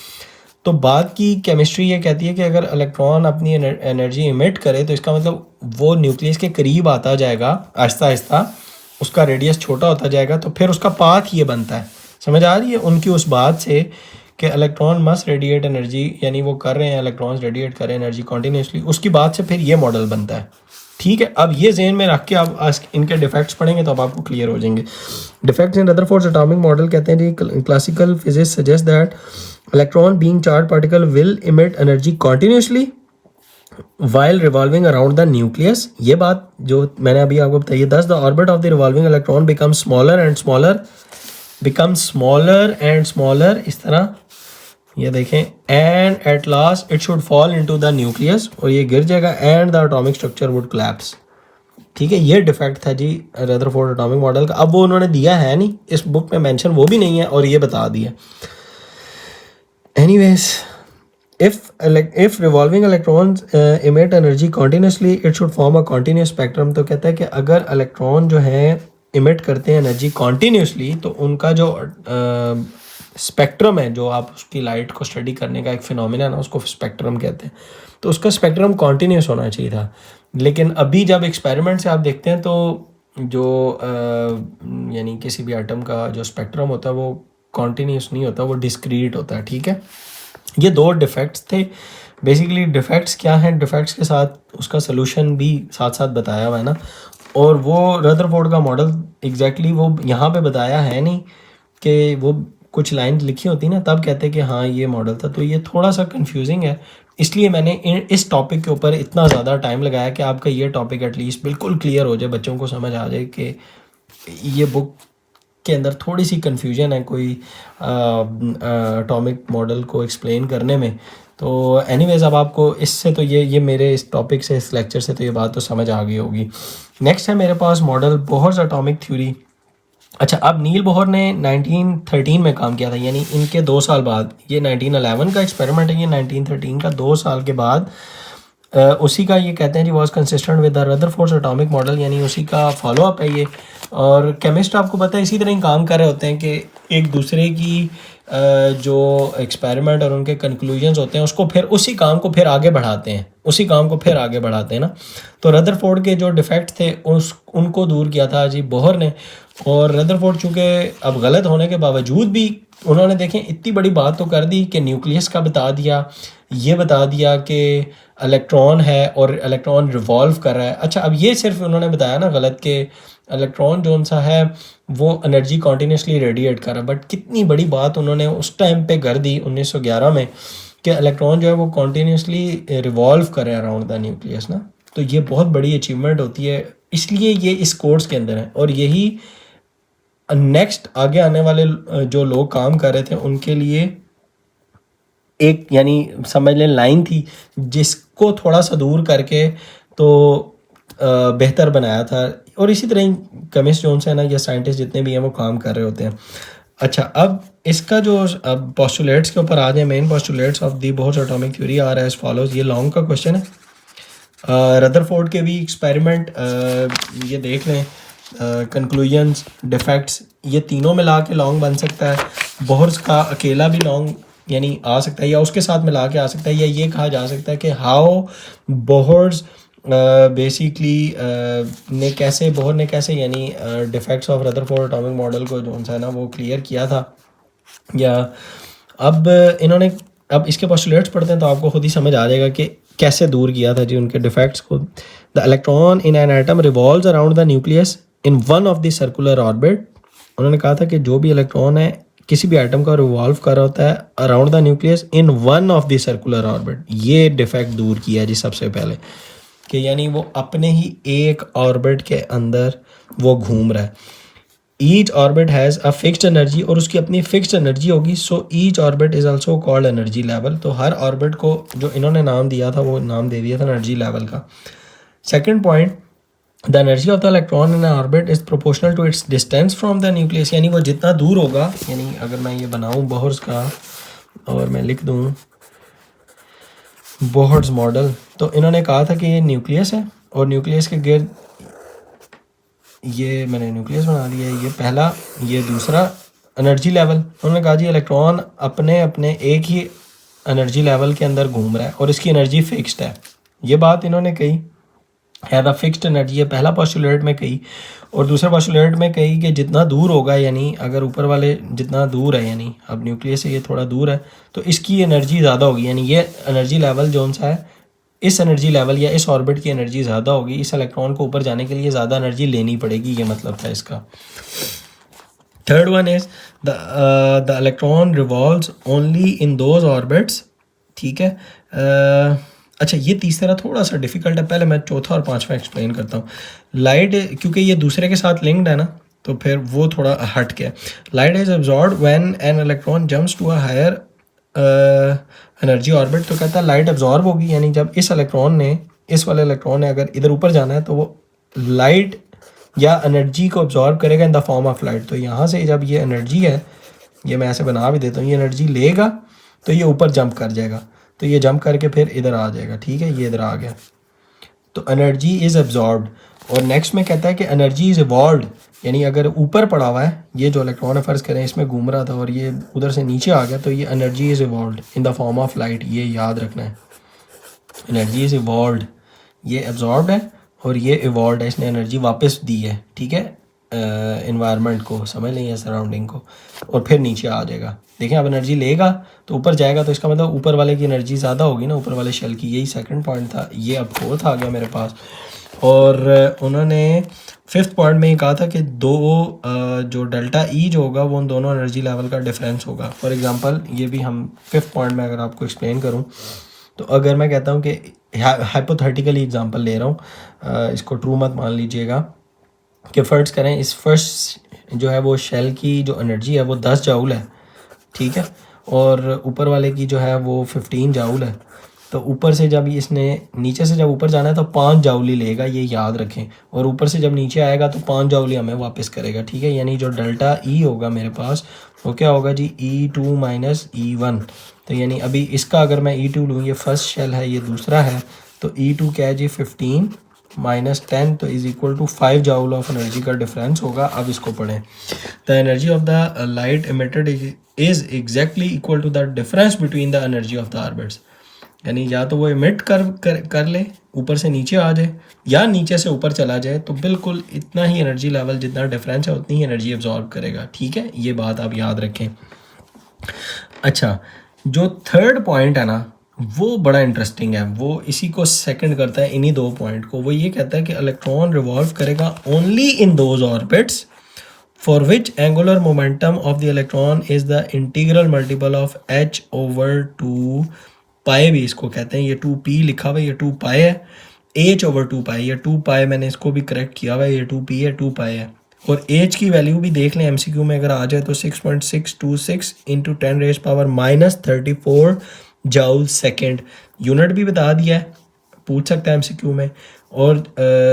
तो बात की केमिस्ट्री ये कहती है कि अगर इलेक्ट्रॉन अपनी एनर्जी इमिट करे तो इसका मतलब वो न्यूक्लियस के करीब आता जाएगा, आहिस्ता आहिस्ता उसका रेडियस छोटा होता जाएगा, तो फिर उसका पाथ ये बनता है। समझ आ रही है उनकी उस बात से कि इलेक्ट्रॉन मस्ट रेडिएट एनर्जी, यानी वो कर रहे हैं, इलेक्ट्रॉन्स रेडिएट कर रहे हैं एनर्जी कॉन्टीन्यूसली, उसकी बात से फिर ये मॉडल बनता है। ठीक है, अब ये ज़हन में रख के आप इनके डिफेक्ट्स पढ़ेंगे तो अब आपको क्लियर हो जाएंगे। Defects in Rutherford's atomic model कहते हैं जी, classical physics suggest that electron being charge particle will emit energy continuously while revolving around the nucleus। ये बात जो मैंने अभी आपको बताई है। thus the orbit of the revolving electron becomes smaller and smaller, इस तरह ये देखें, and at last it should fall into the nucleus, और ये गिर जाएगा, and the atomic structure would collapse। ठीक है, ये डिफेक्ट था जी रदरफोर्ड एटॉमिक मॉडल का। अब वो उन्होंने दिया है नहीं, इस बुक में मेंशन वो भी नहीं है और ये बता दिया। Anyways, if revolving electrons emit energy continuously it should form a continuous spectrum। तो कहता है कि अगर इलेक्ट्रॉन जो है इमिट करते हैं एनर्जी कॉन्टीन्यूसली तो उनका जो स्पेक्ट्रम है, जो आप उसकी लाइट को स्टडी करने का एक फिनोमिना है ना, उसको स्पेक्ट्रम कहते हैं, तो उसका स्पेक्ट्रम कॉन्टीन्यूस होना चाहिए था। लेकिन अभी जब एक्सपेरिमेंट से आप देखते हैं तो जो यानी किसी भी एटम का जो स्पेक्ट्रम होता है वो कॉन्टीन्यूस नहीं होता, वो डिस्क्रीट होता है। ठीक है, ये दो डिफेक्ट्स थे बेसिकली। डिफेक्ट्स क्या हैं, डिफेक्ट्स के साथ उसका सलूशन भी साथ साथ बताया हुआ है ना, और वो रदरफोर्ड का मॉडल एग्जैक्टली वो यहाँ पे बताया है नहीं, कि वो कुछ लाइन लिखी होती ना तब कहते कि हाँ ये मॉडल था। तो ये थोड़ा सा कंफ्यूजिंग है, इसलिए मैंने इस टॉपिक के ऊपर इतना ज़्यादा टाइम लगाया कि आपका ये टॉपिक एटलीस्ट बिल्कुल क्लियर हो जाए, बच्चों को समझ आ जाए कि ये बुक के अंदर थोड़ी सी कन्फ्यूजन है कोई एटॉमिक मॉडल को एक्सप्लेन करने में। तो एनीवेज अब आपको इससे तो ये मेरे इस टॉपिक से, इस लेक्चर से तो ये बात तो समझ आ गई होगी। नेक्स्ट है मेरे पास मॉडल बोहर्स एटॉमिक थ्योरी। अच्छा, अब नील बोहर ने 1913 में काम किया था, यानी इनके 2 साल बाद, ये 1911 का एक्सपेरिमेंट है, ये 1913 का 2 साल के बाद उसी का ये कहते हैं जी was consistent with the Rutherford atomic model, यानी उसी का फॉलो अप है ये। और केमिस्ट आपको पता है इसी तरह ही काम कर रहे होते हैं कि एक दूसरे की जो एक्सपेरिमेंट और उनके कंक्लूजन्स होते हैं उसको फिर उसी काम को फिर आगे बढ़ाते हैं, उसी काम को फिर आगे बढ़ाते हैं ना। तो रदरफोर्ड के जो डिफेक्ट थे उनको दूर किया था जी बोहर ने। और रदरफोर्ड चूँकि अब गलत होने के बावजूद भी उन्होंने देखें इतनी बड़ी बात तो कर दी कि न्यूक्लियस का बता दिया, ये बता दिया कि इलेक्ट्रॉन है और इलेक्ट्रॉन रिवॉल्व कर रहा है। अच्छा, अब ये सिर्फ उन्होंने बताया ना गलत कि इलेक्ट्रॉन जो सा है वो एनर्जी कॉन्टीन्यूसली रेडिएट कर रहा है, बट कितनी बड़ी बात उन्होंने उस टाइम पे कर दी 1911 में कि इलेक्ट्रॉन जो है वो कॉन्टीन्यूसली रिवॉल्व कर रहा है अराउंड द न्यूक्लियस ना। तो ये बहुत बड़ी अचीवमेंट होती है, इसलिए ये इस कोर्स के अंदर है। और यही नेक्स्ट आगे आने वाले जो लोग काम कर रहे थे उनके लिए एक, यानी समझ लें लाइन थी जिसको थोड़ा सा दूर करके तो बेहतर बनाया था। और इसी तरह केमिस्ट जोन से है ना, या साइंटिस्ट जितने भी हैं वो काम कर रहे होते हैं। अच्छा, अब इसका जो अब पोस्टुलेट्स के ऊपर आ जाए, main postulates of the Bohr's atomic theory आ रहा है एज फॉलोज। ये लॉन्ग का क्वेश्चन है। रदरफोर्ड के भी एक्सपेरिमेंट ये देख लें, कंक्लूजन्स, डिफेक्ट्स, ये तीनों मिला के लॉन्ग बन सकता है। बोहर्स का अकेला भी लॉन्ग यानी आ सकता है, या उसके साथ मिला के आ सकता है, या ये कहा जा सकता है कि हाउ बोहर्स बेसिकली बोहर ने कैसे यानी defects of Rutherford atomic model को जो है ना वो क्लियर किया था। या अब इन्होंने, अब इसके पोस्टुलेट्स पढ़ते हैं तो आपको खुद ही समझ आ जाएगा कि कैसे दूर किया था जी उनके डिफेक्ट्स को। The electron in an atom revolves around the nucleus in one of the circular orbit. उन्होंने कहा था कि जो भी इलेक्ट्रॉन है किसी भी एटम का रिवॉल्व कर रहा होता है around the nucleus in one of the circular orbit. ये डिफेक्ट दूर किया जी सबसे पहले, कि यानी वो अपने ही एक ऑर्बिट के अंदर वो घूम रहा है। Each orbit has a fixed energy, और उसकी अपनी फिक्स्ड एनर्जी होगी। So each orbit is also called energy level. तो हर ऑर्बिट को जो इन्होंने नाम दिया था वो नाम दे दिया था एनर्जी लेवल का। Second point, the energy of the electron in orbit is proportional to its distance from the nucleus. यानी वो जितना दूर होगा, यानी अगर मैं ये बनाऊँ बोहर्स का और मैं लिख दूँ बोहर्स मॉडल, तो इन्होंने कहा था कि ये न्यूक्लियस है और न्यूक्लियस के गिर्द ये मैंने न्यूक्लियस बना दिया है, ये पहला, ये दूसरा एनर्जी लेवल। उन्होंने कहा जी इलेक्ट्रॉन अपने अपने एक ही एनर्जी लेवल के अंदर घूम रहा है और इसकी एनर्जी फिक्स्ड है। ये बात इन्होंने कही है, द फिक्स्ड एनर्जी है पहला पोस्टुलेट में कही। और दूसरे पोस्टुलेट में कही कि जितना दूर होगा, यानी अगर ऊपर वाले जितना दूर है, यानी अब न्यूक्लियस से ये थोड़ा दूर है तो इसकी एनर्जी ज़्यादा होगी, यानी ये एनर्जी लेवल जो सा है, इस एनर्जी लेवल या इस ऑर्बिट की एनर्जी ज़्यादा होगी, इस इलेक्ट्रॉन को ऊपर जाने के लिए ज़्यादा एनर्जी लेनी पड़ेगी, ये मतलब था इसका। Third one is the electron revolves only in those orbits. ठीक है। अच्छा, ये तीसरा थोड़ा सा डिफिकल्ट है, पहले मैं चौथा और पांचवा एक्सप्लेन करता हूँ। लाइट, क्योंकि ये दूसरे के साथ लिंक्ड है ना, तो फिर वो थोड़ा हट के। Light is absorbed when an electron jumps to a higher energy orbit. तो कहता है लाइट एब्जॉर्ब होगी, यानी जब इस इलेक्ट्रॉन ने, इस वाले इलेक्ट्रॉन ने अगर इधर ऊपर जाना है तो वो लाइट या एनर्जी को एब्जॉर्ब करेगा in the form of light. तो यहाँ से जब ये एनर्जी है, ये मैं ऐसे बना भी देता हूँ, ये एनर्जी लेगा तो ये ऊपर जंप कर जाएगा, तो ये जंप करके फिर इधर आ जाएगा। ठीक है, ये इधर आ गया, तो एनर्जी इज़ एब्जॉर्ब्ड। और नेक्स्ट में कहता है कि एनर्जी इज़ इवॉल्व्ड, यानी अगर ऊपर पड़ा हुआ है ये जो इलेक्ट्रॉन है, फ़र्ज़ करें इसमें घूम रहा था और ये उधर से नीचे आ गया, तो ये energy is evolved in the form of light. ये याद रखना है, एनर्जी इज़ इवॉल्व्ड, ये एब्जॉर्ब्ड है और ये इवॉल्व्ड है, इसने एनर्जी वापस दी है। ठीक है, इन्वायरमेंट को समझ लें या सराउंडिंग को, और फिर नीचे आ जाएगा। देखें, अब एनर्जी लेगा तो ऊपर जाएगा, तो इसका मतलब ऊपर वाले की एनर्जी ज़्यादा होगी ना, ऊपर वाले शेल की। यही सेकंड पॉइंट था, ये अब फोर्थ आ गया मेरे पास। और उन्होंने फिफ्थ पॉइंट में ये कहा था कि दो जो डेल्टा ई जो होगा वो उन दोनों एनर्जी लेवल का डिफरेंस होगा। फॉर एग्जांपल, ये भी हम फिफ्थ पॉइंट में अगर आपको एक्सप्लेन करूं, तो अगर मैं कहता हूं कि हाइपोथेटिकली एग्जांपल ले रहा हूं, इसको ट्रू मत मान लीजिएगा, कि फ़र्ज़ करें इस फर्स्ट जो है वो शेल की जो एनर्जी है वो 10 जूल है। ठीक है, और ऊपर वाले की जो है वो 15 जाउल है। तो ऊपर से जब इसने नीचे से जब ऊपर जाना है तो 5 जाउली लेगा, ये याद रखें। और ऊपर से जब नीचे आएगा तो 5 जाउली हमें वापस करेगा, ठीक है। यानी जो डेल्टा ई होगा मेरे पास वो क्या होगा जी, E2 माइनस E1। तो यानी अभी इसका अगर मैं E2 लूँ, ये फर्स्ट शेल है, ये दूसरा है, तो E2 क्या है जी, 15 माइनस 10 तो is equal to 5 joule of energy का डिफरेंस होगा। अब इसको पढ़ें, the energy of the light emitted is exactly equal to the difference between the energy of the orbits. यानी या तो वो इमिट कर ले, ऊपर से नीचे आ जाए, या नीचे से ऊपर चला जाए, तो बिल्कुल इतना ही एनर्जी लेवल, जितना डिफरेंस है उतनी ही एनर्जी एब्जॉर्ब करेगा, ठीक है। ये बात आप याद रखें। अच्छा, जो थर्ड पॉइंट है ना वो बड़ा इंटरेस्टिंग है, वो इसी को सेकंड करता है, इन्हीं 2 पॉइंट को। वो ये कहता है कि इलेक्ट्रॉन रिवॉल्व करेगा only in those orbits for which angular momentum of the electron is the integral multiple of h/2 पाए, भी इसको कहते हैं। ये 2p लिखा हुआ है, ये 2 पाए है, h/2 पाए, ये 2 पाए मैंने इसको भी करेक्ट किया हुआ है, ये 2p है, 2 पाए है। और h की वैल्यू भी देख लें, एमसीक्यू में अगर आ जाए तो 6.626 इंटू 10⁻⁻34 जाउल सेकेंड, यूनिट भी बता दिया है, पूछ सकता है एमसीक्यू में। और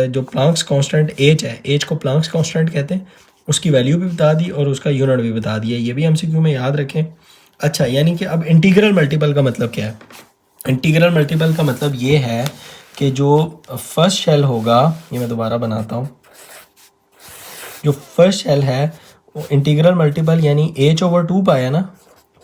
जो प्लांक्स कांस्टेंट h है, h को प्लांक्स कांस्टेंट कहते हैं, उसकी वैल्यू भी बता दी और उसका यूनिट भी बता दिया, ये भी एमसीक्यू में याद रखें। अच्छा, यानी कि अब इंटीग्रल मल्टीपल का मतलब क्या है? इंटीग्रल मल्टीपल का मतलब ये है कि जो फर्स्ट शेल होगा, ये मैं दोबारा बनाता हूँ, जो फर्स्ट शेल है वो इंटीग्रल मल्टीपल यानी h/2 पाए है ना,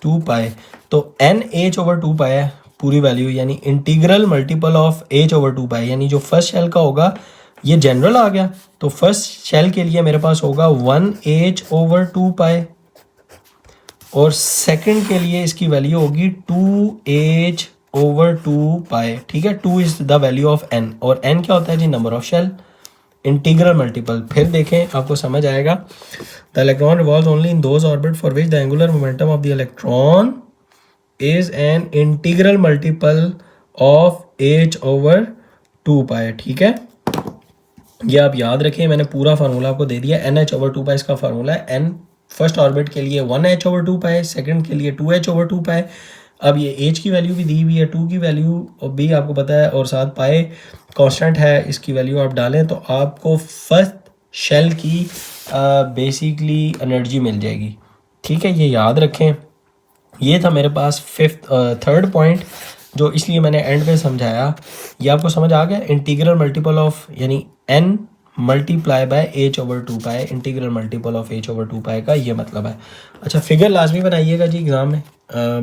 2 पाए, तो NH/2 पाए है पूरी वैल्यू, यानी इंटीग्रल मल्टीपल ऑफ h/2 पाए, यानी जो फर्स्ट शेल का होगा ये जनरल आ गया, तो फर्स्ट शेल के लिए मेरे पास होगा 1h/2 पाए, और सेकंड के लिए इसकी वैल्यू होगी 2h/2 पाए, ठीक है। 2 is the value of n, और n क्या होता है जी, number of shell. Integral multiple फिर देखें, आपको समझ आएगा। The electron revolve only in those orbit for which the angular momentum of the electron is an integral multiple of h/2 pi, ठीक है। ये आप याद रखें, मैंने पूरा फार्मूला आपको दे दिया। NH/2 पाए इसका फार्मूला है, n फर्स्ट ऑर्बिट के लिए 1h/2 पाए, सेकंड के लिए 2h/2 पाए। अब ये h की वैल्यू भी दी हुई है, 2 की वैल्यू भी आपको पता है, और साथ पाए कांस्टेंट है, इसकी वैल्यू आप डालें तो आपको फर्स्ट शेल की बेसिकली एनर्जी मिल जाएगी, ठीक है। ये याद रखें। ये था मेरे पास थर्ड पॉइंट, जो इसलिए मैंने एंड पे समझाया। ये आपको समझ आ गया? इंटीग्रल मल्टीपल ऑफ यानी n मल्टीप्लाई बाय h/2 पाए, इंटीग्रल मल्टीपल ऑफ h/2 पाए का ये मतलब है। अच्छा, फिगर लाजमी बनाइएगा जी एग्ज़ाम में,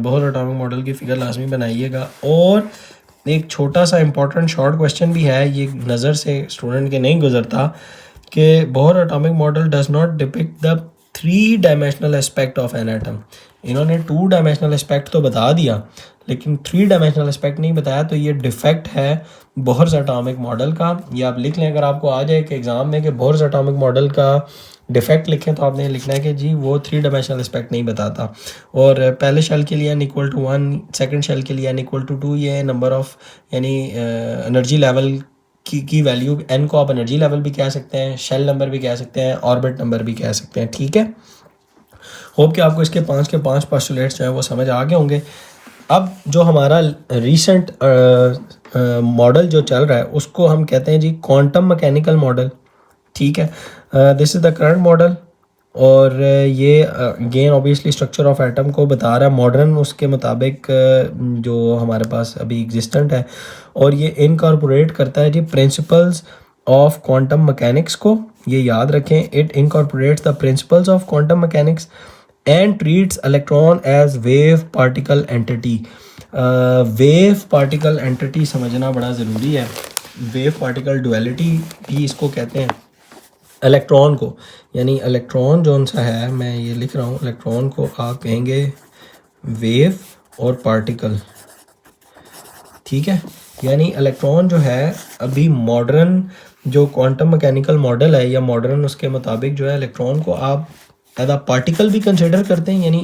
बोहर एटॉमिक मॉडल की फिगर लाजमी बनाइएगा। और एक छोटा सा इंपॉर्टेंट शॉर्ट क्वेश्चन भी है, ये नज़र से स्टूडेंट के नहीं गुजरता, कि Bohr atomic model does not depict the 3 dimensional aspect of an atom. इन्होंने 2 डायमेंशनल एस्पेक्ट तो बता दिया, लेकिन 3 डायमेंशनल एस्पेक्ट नहीं बताया, तो ये डिफेक्ट है बोहर्स एटॉमिक मॉडल का। ये आप लिख लें, अगर आपको आ जाए कि एग्ज़ाम में कि बोहर्स एटॉमिक मॉडल का डिफेक्ट लिखें, तो आपने लिखना है कि जी वो 3 डायमेंशनल एस्पेक्ट नहीं बताता। और पहले शेल के लिए n=1, सेकंड शेल के लिए n=2, ये नंबर ऑफ यानी एनर्जी लेवल की वैल्यू, n को आप एनर्जी लेवल भी कह सकते हैं, शेल नंबर भी कह सकते हैं, ऑर्बिट नंबर भी कह सकते हैं, ठीक है। होप कि आपको इसके 5 के 5 पोस्टुलेट्स जो हैं वो समझ आ गए होंगे। अब जो हमारा रीसेंट मॉडल जो चल रहा है उसको हम कहते हैं जी क्वांटम मैकेनिकल मॉडल, ठीक है। This is the current model, और ये again obviously structure of atom को बता रहा है मॉडर्न, उसके मुताबिक जो हमारे पास अभी एग्जिस्टेंट है, और ये इनकॉर्पोरेट करता है जी प्रिंसिपल्स ऑफ क्वांटम मैकेनिक्स को। ये याद रखें, it incorporates the principles of quantum mechanics and treats electron as wave particle entity. Wave particle entity समझना बड़ा ज़रूरी है। वेव पार्टिकल डुअलिटी भी इसको कहते हैं इलेक्ट्रॉन को, यानी इलेक्ट्रॉन जो सा है, मैं ये लिख रहा हूँ, इलेक्ट्रॉन को आप कहेंगे वेव और पार्टिकल, ठीक है। यानी इलेक्ट्रॉन जो है अभी मॉडर्न जो क्वांटम मैकेनिकल मॉडल है या मॉडर्न उसके मुताबिक जो है इलेक्ट्रॉन को आप एज अ पार्टिकल भी कंसिडर करते हैं, यानी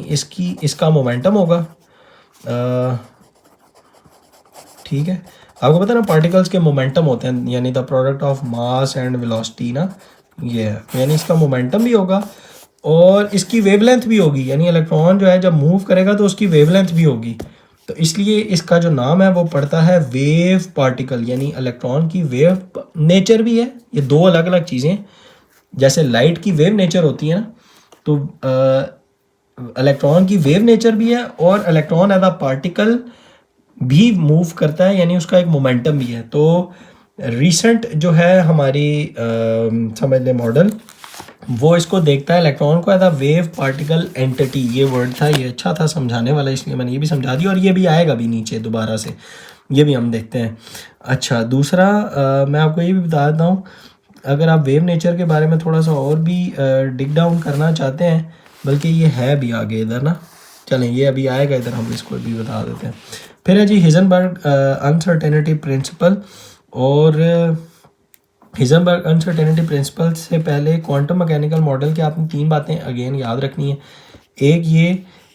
इसका मोमेंटम होगा, ठीक है। आपको पता है ना पार्टिकल्स के मोमेंटम होते हैं, यानी the product of mass and velocity ना, ये है, यानी इसका मोमेंटम भी होगा और इसकी वेवलेंथ भी होगी, यानी इलेक्ट्रॉन जो है जब मूव करेगा तो उसकी वेवलेंथ भी होगी। तो इसलिए इसका जो नाम है वो पड़ता है वेव पार्टिकल, यानी इलेक्ट्रॉन की वेव नेचर भी है। ये दो अलग अलग चीज़ें, जैसे लाइट की वेव नेचर होती है ना, तो इलेक्ट्रॉन की वेव नेचर भी है, और इलेक्ट्रॉन एज अ पार्टिकल भी मूव करता है, यानी उसका एक मोमेंटम भी है। तो रिसेंट जो है हमारी समझ लें मॉडल, वो इसको देखता है इलेक्ट्रॉन को as a wave particle entity. ये वर्ड था, ये अच्छा था समझाने वाला, इसलिए मैंने ये भी समझा दिया, और ये भी आएगा भी नीचे दोबारा से, ये भी हम देखते हैं। अच्छा, दूसरा मैं आपको ये भी बता देता हूँ, अगर आप वेव नेचर के बारे में थोड़ा सा और भी डिग डाउन करना चाहते हैं, बल्कि ये है भी आगे इधर ना, चलें ये अभी आएगा इधर, हम इसको भी बता देते हैं। फिर है जी हिजनबर्ग अनसर्टेनिटी प्रिंसिपल, और हिजनबर्ग अनसर्टेनिटी प्रिंसिपल से पहले क्वांटम मैकेनिकल मॉडल के आपने तीन बातें अगेन याद रखनी है। एक ये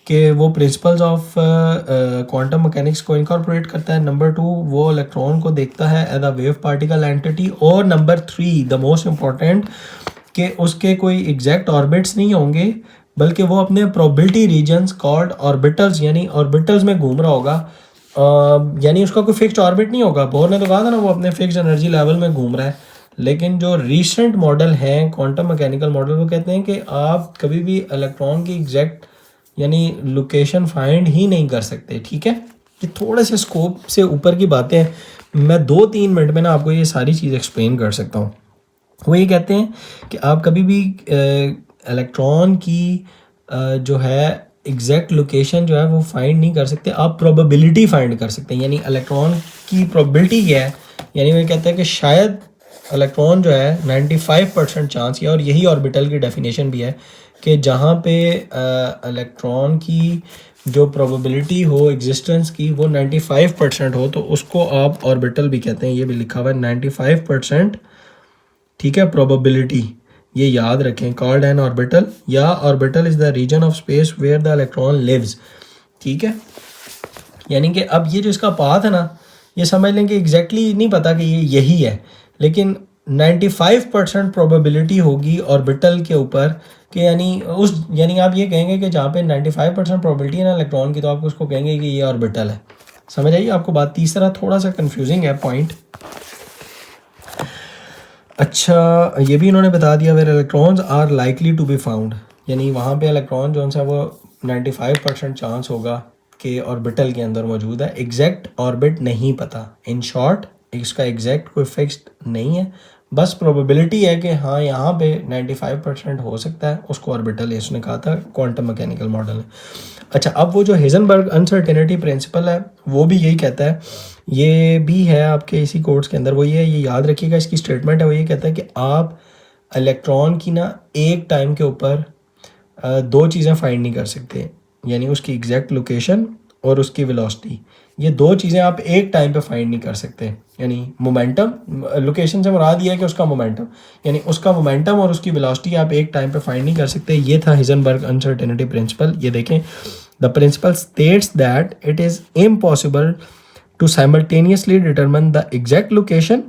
कि वो प्रिंसिपल्स ऑफ क्वांटम मैकेनिक्स को इनकॉर्पोरेट करता है। नंबर 2, वो इलेक्ट्रॉन को देखता है as a wave particle entity. और नंबर 3, द मोस्ट इम्पॉर्टेंट, कि उसके कोई एग्जैक्ट ऑर्बिट्स नहीं होंगे, बल्कि वो अपने प्रोबेबिलिटी रीजन्स कॉल्ड ऑर्बिटल्स, यानी ऑर्बिटल्स में घूम रहा होगा, यानी उसका कोई फिक्स्ड ऑर्बिट नहीं होगा। बोर ने तो कहा था ना वो अपने फिक्स्ड एनर्जी लेवल में घूम रहा है। लेकिन जो रिसेंट मॉडल हैं क्वांटम मैकेनिकल मॉडल, वो कहते हैं कि आप कभी भी इलेक्ट्रॉन की एग्जैक्ट यानी लोकेशन फाइंड ही नहीं कर सकते। ठीक है, ये थोड़े से स्कोप से ऊपर की बातें हैं, मैं 2-3 मिनट में ना आपको ये सारी चीज़ एक्सप्लेन कर सकता हूँ। वो ये कहते हैं कि आप कभी भी इलेक्ट्रॉन की जो है एग्जैक्ट लोकेशन जो है वो फाइंड नहीं कर सकते, आप प्रोबेबिलिटी फाइंड कर सकते हैं। यानी इलेक्ट्रॉन की प्रोबेबिलिटी क्या है, यानी वो कहते हैं कि शायद इलेक्ट्रॉन जो है 95% चांस है, और यही ऑर्बिटल की डेफिनेशन भी है, कि जहाँ पे इलेक्ट्रॉन की जो प्रोबेबिलिटी हो एग्जिस्टेंस की वो 95% हो, तो उसको आप ऑर्बिटल भी कहते हैं। ये भी लिखा हुआ है 95%, ठीक है, प्रोबेबिलिटी, ये याद रखें, कॉल्ड एन ऑर्बिटल, या orbital is the region of space where the electron lives. ठीक है, यानी कि अब ये जो इसका पाथ है ना, ये समझ लें कि एग्जैक्टली नहीं पता कि ये यही है, लेकिन 95% प्रोबेबिलिटी होगी ऑर्बिटल के ऊपर, कि यानी आप ये कहेंगे कि जहाँ पे 95% प्रोबेबिलिटी है ना इलेक्ट्रॉन की, तो आप उसको कहेंगे कि ये ऑर्बिटल है। समझ आइए आपको बात। तीसरा थोड़ा सा कंफ्यूजिंग है पॉइंट। अच्छा, ये भी इन्होंने बता दिया, where electrons are likely to be found, यानी वहाँ पे इलेक्ट्रॉन जो है वो 95% चांस होगा कि ऑर्बिटल के अंदर मौजूद है, एग्जैक्ट ऑर्बिट नहीं पता। इन शॉर्ट, इसका एग्जैक्ट कोई फिक्स्ड नहीं है, बस प्रोबेबिलिटी है कि हाँ यहाँ पे 95% हो सकता है, उसको ऑर्बिटल इसने कहा था क्वांटम मैकेनिकल मॉडल ने। अच्छा, अब वो जो हिजनबर्ग अनसर्टेनिटी प्रिंसिपल है वो भी यही कहता है, ये भी है आपके इसी कोर्स के अंदर, वो ये याद रखिएगा, इसकी स्टेटमेंट है, वो ये कहता है कि आप इलेक्ट्रॉन की ना एक टाइम के ऊपर दो चीज़ें फाइंड नहीं कर सकते, यानी उसकी एग्जैक्ट लोकेशन और उसकी वेलोसिटी, ये दो चीज़ें आप एक टाइम पे फाइंड नहीं कर सकते। यानी मोमेंटम, लोकेशन से मुराद ये है कि उसका मोमेंटम, यानी उसका मोमेंटम और उसकी वेलोसिटी आप एक टाइम पे फाइंड नहीं कर सकते। ये था हिजनबर्ग अनसर्टेनिटी प्रिंसिपल। ये देखें, the principle states that it is impossible to simultaneously determine the exact location,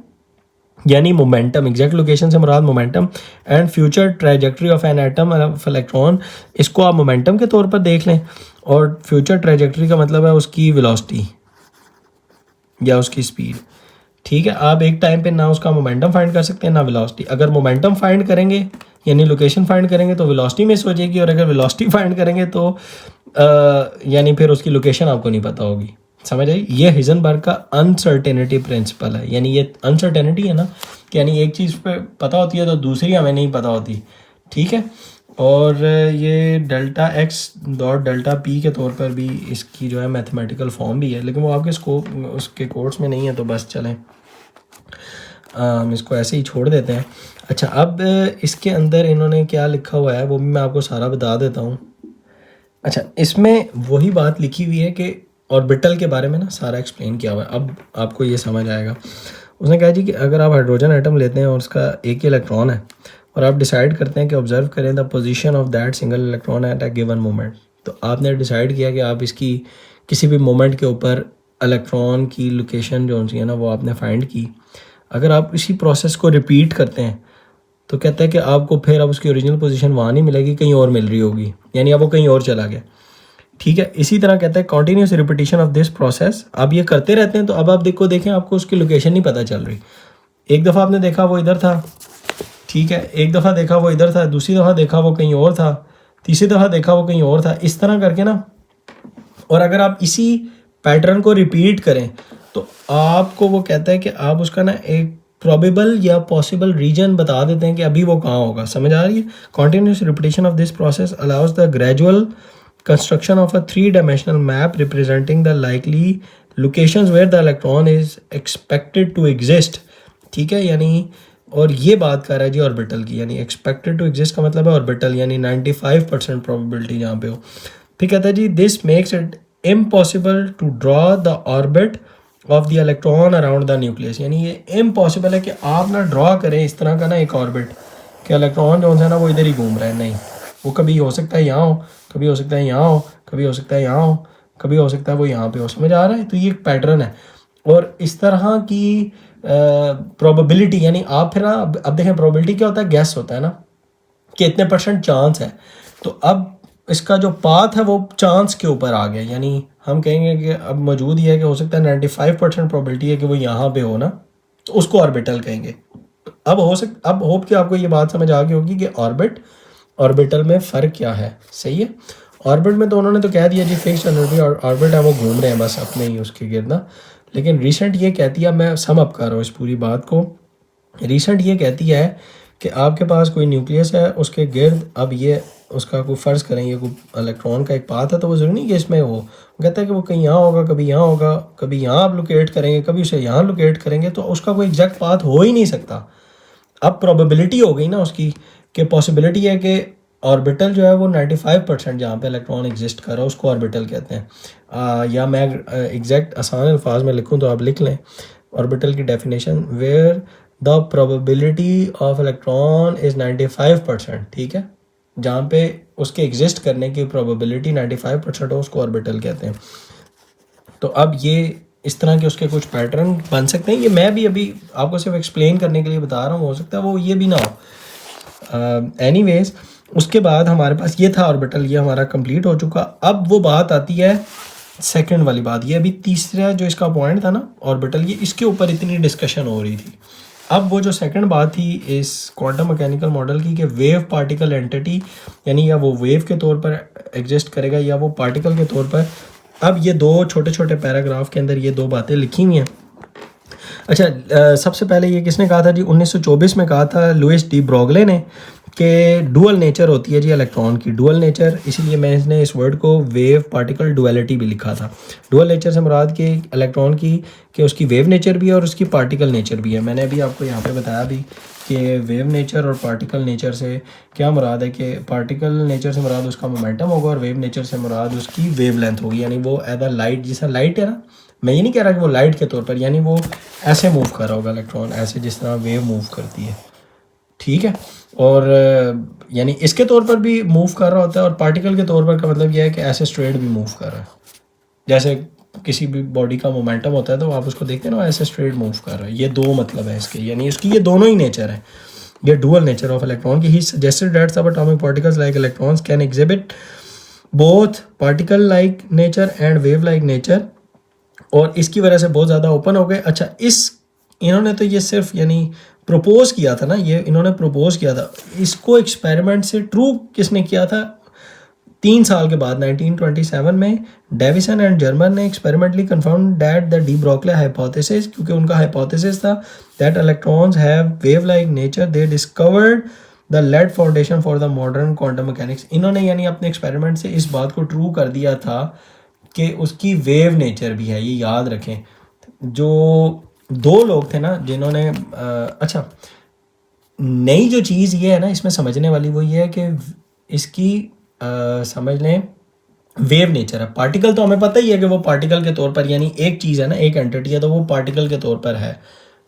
यानी मोमेंटम, एग्जैक्ट लोकेशन से मुराद momentum, and future trajectory of an atom of electron, इसको आप मोमेंटम के तौर पर देख लें, और फ्यूचर ट्रैजेक्टरी का मतलब है उसकी वेलोसिटी या उसकी स्पीड। ठीक है, आप एक टाइम पे ना उसका मोमेंटम फाइंड कर सकते हैं ना वेलोसिटी। अगर मोमेंटम फाइंड करेंगे यानी लोकेशन फाइंड करेंगे तो वेलोसिटी मिस हो जाएगी, और अगर वेलोसिटी फाइंड करेंगे तो यानी फिर उसकी लोकेशन आपको नहीं पता होगी। समझ आई? ये हिजनबर्ग का अनसर्टेनिटी प्रिंसिपल है। यानी ये अनसर्टेनिटी है ना, कि यानी एक चीज़ पे पता होती है तो दूसरी हमें नहीं पता होती। ठीक है, और ये delta x dot delta P के तौर पर भी इसकी जो है मैथमेटिकल फॉर्म भी है, लेकिन वो आपके स्कोप उसके कोर्स में नहीं है, तो बस चलें हम इसको ऐसे ही छोड़ देते हैं। अच्छा, अब इसके अंदर इन्होंने क्या लिखा हुआ है वो भी मैं आपको सारा बता देता हूँ। अच्छा, इसमें वही बात लिखी हुई है कि ऑर्बिटल के बारे में ना सारा एक्सप्लेन किया हुआ है, अब आपको ये समझ आएगा। उसने कहा जी कि अगर आप हाइड्रोजन एटम लेते हैं और उसका एक ही इलेक्ट्रॉन है, और आप डिसाइड करते हैं कि ऑब्जर्व करें the position of that single electron at a given moment, तो आपने डिसाइड किया कि आप इसकी किसी भी मोमेंट के ऊपर इलेक्ट्रॉन की लोकेशन जो है ना वो आपने फाइंड की। अगर आप इसी प्रोसेस को रिपीट करते हैं तो कहता है कि आपको फिर अब उसकी ओरिजिनल पोजीशन वहाँ नहीं मिलेगी, कहीं और मिल रही होगी, यानी अब वो कहीं और चला गया। ठीक है, इसी तरह कहता है continuous repetition of this process. अब ये करते रहते हैं तो अब आप देखें आपको उसकी लोकेशन नहीं पता चल रही। एक दफ़ा आपने देखा वो इधर था, ठीक है, एक दफ़ा देखा वो इधर था, दूसरी दफ़ा देखा वो कहीं और था, तीसरी दफ़ा देखा वो कहीं और था, इस तरह करके ना। और अगर आप इसी पैटर्न को रिपीट करें तो आपको वो कहता है कि आप उसका ना एक प्रोबेबल या पॉसिबल रीजन बता देते हैं कि अभी वो कहाँ होगा। समझ आ रही है? Continuous repetition of this process allows the gradual construction of a three-dimensional map representing the likely locations where the electron is expected to exist। ठीक है, यानी और ये बात कर रहा है जी ऑर्बिटल की, यानी expected to exist का मतलब है ऑर्बिटल, यानी 95% प्रोबेबिलिटी जहाँ पे हो। फिर कहता है जी this makes it impossible to draw the orbit of the electron around the nucleus। यानी ये impossible है कि आप ना ड्रॉ करें इस तरह का ना एक ऑर्बिट कि इलेक्ट्रॉन जो है ना वो इधर ही घूम रहा है। नहीं, वो कभी हो सकता है यहाँ हो, कभी हो सकता है यहाँ हो, कभी हो सकता है यहाँ हो, कभी हो सकता है वो यहाँ पे हो। समझ आ रहा है? तो ये एक पैटर्न है। और इस तरह की प्रोबेबिलिटी, यानी आप फिर ना अब देखें प्रोबेबिलिटी क्या होता है, गैस होता है ना कि इतने % चांस है। तो अब इसका जो पाथ है वो चांस के ऊपर आ गया, यानी हम कहेंगे कि अब मौजूद ही है कि हो सकता है 95% प्रोबेबिलिटी है कि वो यहाँ पे हो ना, तो उसको ऑर्बिटल कहेंगे। अब होप कि आपको ये बात समझ आ गई होगी कि ऑर्बिटल में फ़र्क क्या है। सही है, ऑर्बिट में तो उन्होंने तो कह दिया जी फिक्स्ड एनर्जी ऑर्बिट है, वो घूम रहे हैं बस अपने ही उसके गिर्द ना। लेकिन रीसेंट ये कहती है, मैं सम अप कर रहा हूँ इस पूरी बात को, रीसेंट ये कहती है कि आपके पास कोई न्यूक्लियस है, उसके गिर्द अब ये उसका कोई फ़र्ज़ करें ये कोई इलेक्ट्रॉन का एक पाथ है, तो वो ज़रूरी नहीं कि इसमें हो। कहता है कि वो कहीं यहाँ होगा, कभी यहाँ होगा, कभी यहाँ आप लोकेट करेंगे, कभी उसे यहाँ लोकेट करेंगे, तो उसका कोई एग्जैक्ट पाथ हो ही नहीं सकता। अब प्रोबेबिलिटी हो गई ना उसकी कि पॉसिबिलिटी है कि ऑर्बिटल जो है वो 95% जहाँ पे इलेक्ट्रॉन एग्जिस्ट कर रहा है उसको ऑर्बिटल कहते हैं। या मैं एग्जैक्ट आसान अल्फाज में लिखूँ तो आप लिख लें ऑर्बिटल की definition, where the probability of electron is 95%। ठीक है, जहाँ पे उसके एग्जिस्ट करने की प्रोबेबिलिटी 95% हो उसको ऑर्बिटल कहते हैं। तो अब ये इस तरह के उसके कुछ पैटर्न बन सकते हैं। ये मैं भी अभी आपको सिर्फ एक्सप्लेन करने के लिए बता रहा हूँ, हो सकता है वो ये भी ना हो। एनीवेज, उसके बाद हमारे पास ये था ऑर्बिटल, ये हमारा कंप्लीट हो चुका। अब वो बात आती है सेकंड वाली बात, ये अभी तीसरा जो इसका पॉइंट था ना ऑर्बिटल, ये इसके ऊपर इतनी डिस्कशन हो रही थी। अब वो जो सेकंड बात थी इस क्वांटम मैकेनिकल मॉडल की कि वेव पार्टिकल एंटिटी, यानी या वो वेव के तौर पर एग्जिस्ट करेगा या वो पार्टिकल के तौर पर। अब ये दो छोटे छोटे पैराग्राफ के अंदर ये दो बातें लिखी हुई हैं। अच्छा, सबसे पहले ये किसने कहा था जी? 1924 में कहा था लुइस डी ब्रोगले ने कि डुअल नेचर होती है जी इलेक्ट्रॉन की, डुअल नेचर। इसीलिए मैंने इस वर्ड को वेव पार्टिकल डुअलिटी भी लिखा था। डुअल नेचर से मुराद कि इलेक्ट्रॉन की कि उसकी वेव नेचर भी है और उसकी पार्टिकल नेचर भी है। मैंने अभी आपको यहाँ पे बताया भी कि वेव नेचर और पार्टिकल नेचर से क्या मुराद है कि पार्टिकल नेचर से मुराद उसका मोमेंटम होगा और वेव नेचर से मुराद उसकी वेव लेंथ होगी, यानी वो एज अ लाइट, जैसा लाइट है ना, मैं ये नहीं कह रहा कि वो लाइट के तौर पर, यानी वो ऐसे मूव कर रहा होगा इलेक्ट्रॉन, ऐसे जिस तरह वेव मूव करती है। ठीक है, और यानी इसके तौर पर भी मूव कर रहा होता है, और पार्टिकल के तौर पर का मतलब यह है कि ऐसे स्ट्रेट भी मूव कर रहा है। जैसे किसी भी बॉडी का मोमेंटम होता है तो आप उसको देखते हैं ना, ऐसे स्ट्रेट मूव कर रहा है। ये दो मतलब है इसके, यानी इसकी ये दोनों ही नेचर है। ये डुअल नेचर ऑफ इलेक्ट्रॉन की। ही सजेस्टेड दैट सब atomic particles like electrons can exhibit both particle like nature and wave like nature, और इसकी वजह से बहुत ज़्यादा ओपन हो गए। अच्छा, इन्होंने तो ये सिर्फ यानी प्रपोज किया था ना, ये इन्होंने प्रपोज किया था। इसको एक्सपेरिमेंट से ट्रू किसने किया था? 3 साल के बाद 1927 में डेविसन एंड जर्मन ने experimentally confirm that the de Broglie hypothesis, क्योंकि उनका हाइपोथेसिस था that electrons have wave like nature, they discovered the laid foundation for the modern quantum mechanics. इन्होंने यानी अपने एक्सपेरिमेंट से इस बात को ट्रू कर दिया था कि उसकी वेव नेचर भी है। ये याद रखें, जो दो लोग थे ना जिन्होंने अच्छा, नई जो चीज़ ये है ना इसमें समझने वाली वो ये है कि इसकी समझ लें वेव नेचर है। पार्टिकल तो हमें पता ही है कि वो पार्टिकल के तौर पर, यानी एक चीज़ है ना, एक एंटिटी है तो वो पार्टिकल के तौर पर है।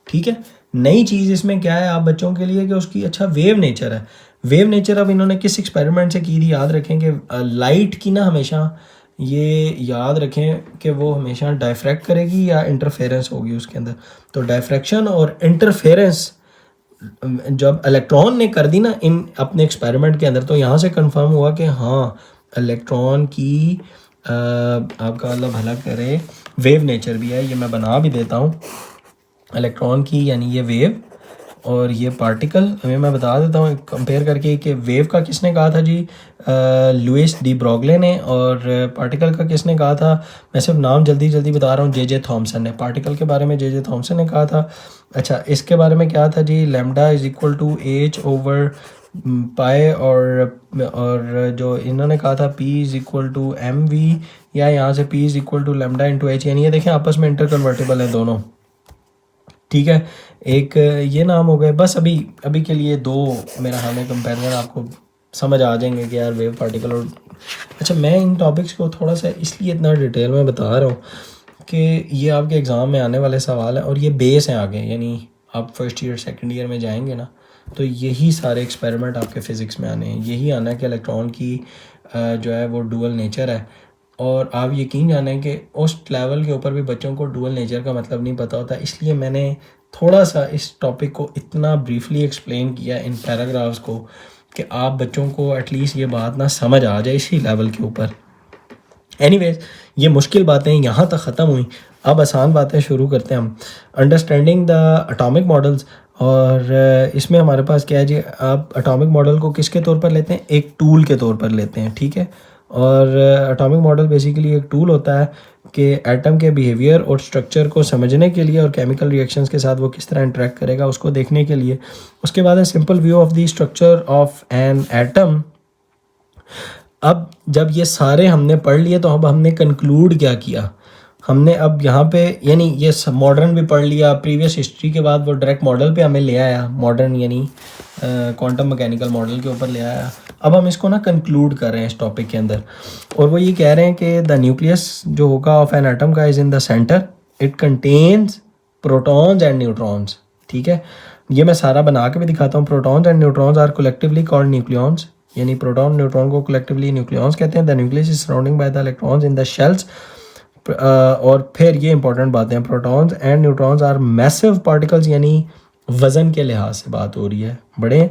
ठीक है, नई चीज़ इसमें क्या है आप बच्चों के लिए कि उसकी अच्छा वेव नेचर है। वेव नेचर अब इन्होंने किस एक्सपेरिमेंट से की थी याद रखें कि लाइट की ना हमेशा ये याद रखें कि वो हमेशा डायफ्रैक्ट करेगी या इंटरफेरेंस होगी उसके अंदर। तो डायफ्रैक्शन और इंटरफेरेंस जब इलेक्ट्रॉन ने कर दी ना इन अपने एक्सपेरिमेंट के अंदर, तो यहाँ से कंफर्म हुआ कि हाँ इलेक्ट्रॉन की आपका अल्लाह भला करे वेव नेचर भी है। ये मैं बना भी देता हूँ इलेक्ट्रॉन की, यानी ये वेव और ये पार्टिकल। हमें मैं बता देता हूँ कंपेयर करके कि वेव का किसने कहा था जी, लुइस डी ब्रोगले ने, और पार्टिकल का किसने कहा था, मैं सिर्फ नाम जल्दी जल्दी बता रहा हूँ, जे थॉमसन ने। पार्टिकल के बारे में जे थॉमसन ने कहा था। अच्छा, इसके बारे में क्या था जी, lambda is equal to H over pi, और जो इन्होंने कहा था P is equal to M V, या यहाँ से P is equal to lambda into H, यानी ये देखें आपस में इंटर कन्वर्टेबल है दोनों, ठीक है। एक ये नाम हो गए। बस अभी अभी के लिए दो मेरा ख्याल है कंपेरिजन आपको समझ आ जाएंगे कि यार वेव पार्टिकल और। अच्छा, मैं इन टॉपिक्स को थोड़ा सा इसलिए इतना डिटेल में बता रहा हूँ कि ये आपके एग्ज़ाम में आने वाले सवाल हैं और ये बेस हैं आगे, यानी आप फर्स्ट ईयर सेकंड ईयर में जाएंगे ना, तो यही सारे एक्सपेरिमेंट आपके फ़िज़िक्स में आने हैं। यही आना है कि इलेक्ट्रॉन की जो है वो डुअल नेचर है। और आप यकीन जानें कि उस लेवल के ऊपर भी बच्चों को डुअल नेचर का मतलब नहीं पता होता, इसलिए मैंने थोड़ा सा इस टॉपिक को इतना ब्रीफली एक्सप्लेन किया इन पैराग्राफ्स को कि आप बच्चों को एटलीस्ट ये बात ना समझ आ जाए इसी लेवल के ऊपर। एनीवेज, ये मुश्किल बातें यहाँ तक ख़त्म हुई, अब आसान बातें शुरू करते हैं हम। अंडरस्टैंडिंग द एटॉमिक मॉडल्स, और इसमें हमारे पास क्या है जी, आप एटॉमिक मॉडल को किसके तौर पर लेते हैं, एक टूल के तौर पर लेते हैं, ठीक है। और एटॉमिक मॉडल बेसिकली एक टूल होता है कि एटम के बिहेवियर और स्ट्रक्चर को समझने के लिए और केमिकल रिएक्शंस के साथ वो किस तरह इंटरेक्ट करेगा उसको देखने के लिए। उसके बाद है simple view of the structure of an atom. अब जब ये सारे हमने पढ़ लिए तो अब हमने कंक्लूड क्या किया, हमने अब यहाँ पे यानी ये मॉडर्न भी पढ़ लिया, प्रीवियस हिस्ट्री के बाद वो डायरेक्ट मॉडल पे हमें ले आया, मॉडर्न यानी क्वांटम मैकेनिकल मॉडल के ऊपर ले आया। अब हम इसको ना कंक्लूड कर रहे हैं इस टॉपिक के अंदर, और वो ये कह रहे हैं कि द न्यूक्लियस जो होगा ऑफ एन एटम का is in the centre, it contains protons and neutrons, ठीक है। ये मैं सारा बना के भी दिखाता हूँ। Protons and neutrons are collectively called nucleons, यानी प्रोटॉन न्यूट्रॉन को कलेक्टिवली न्यूक्लियॉन्स कहते हैं। The nucleus is surrounding by the electrons in the shells. और फिर ये इंपॉर्टेंट बातें हैं, protons and neutrons are massive particles, यानी वज़न के लिहाज से बात हो रही है, बड़े।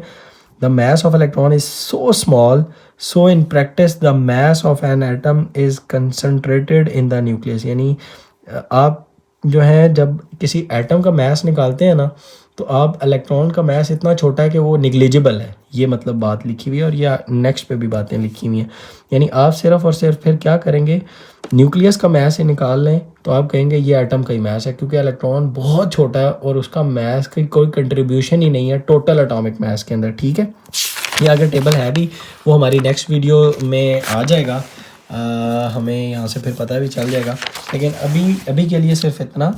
The mass of electron is so small, so in practice the mass of an atom is concentrated in the nucleus, यानी आप जो है जब किसी एटम का मास निकालते हैं ना, तो आप इलेक्ट्रॉन का मास इतना छोटा है कि वो निग्लिजिबल है, ये मतलब बात लिखी हुई है, और या नेक्स्ट पे भी बातें लिखी हुई हैं। यानी आप सिर्फ और सिर्फ फिर क्या करेंगे, न्यूक्लियस का मास ही निकाल लें तो आप कहेंगे ये एटम का ही मास है, क्योंकि इलेक्ट्रॉन बहुत छोटा है और उसका मास की कोई कंट्रीब्यूशन ही नहीं है टोटल एटॉमिक मास के अंदर, ठीक है। ये अगर टेबल है भी वो हमारी नेक्स्ट वीडियो में आ जाएगा, हमें यहाँ से फिर पता भी चल जाएगा। लेकिन अभी के लिए सिर्फ इतना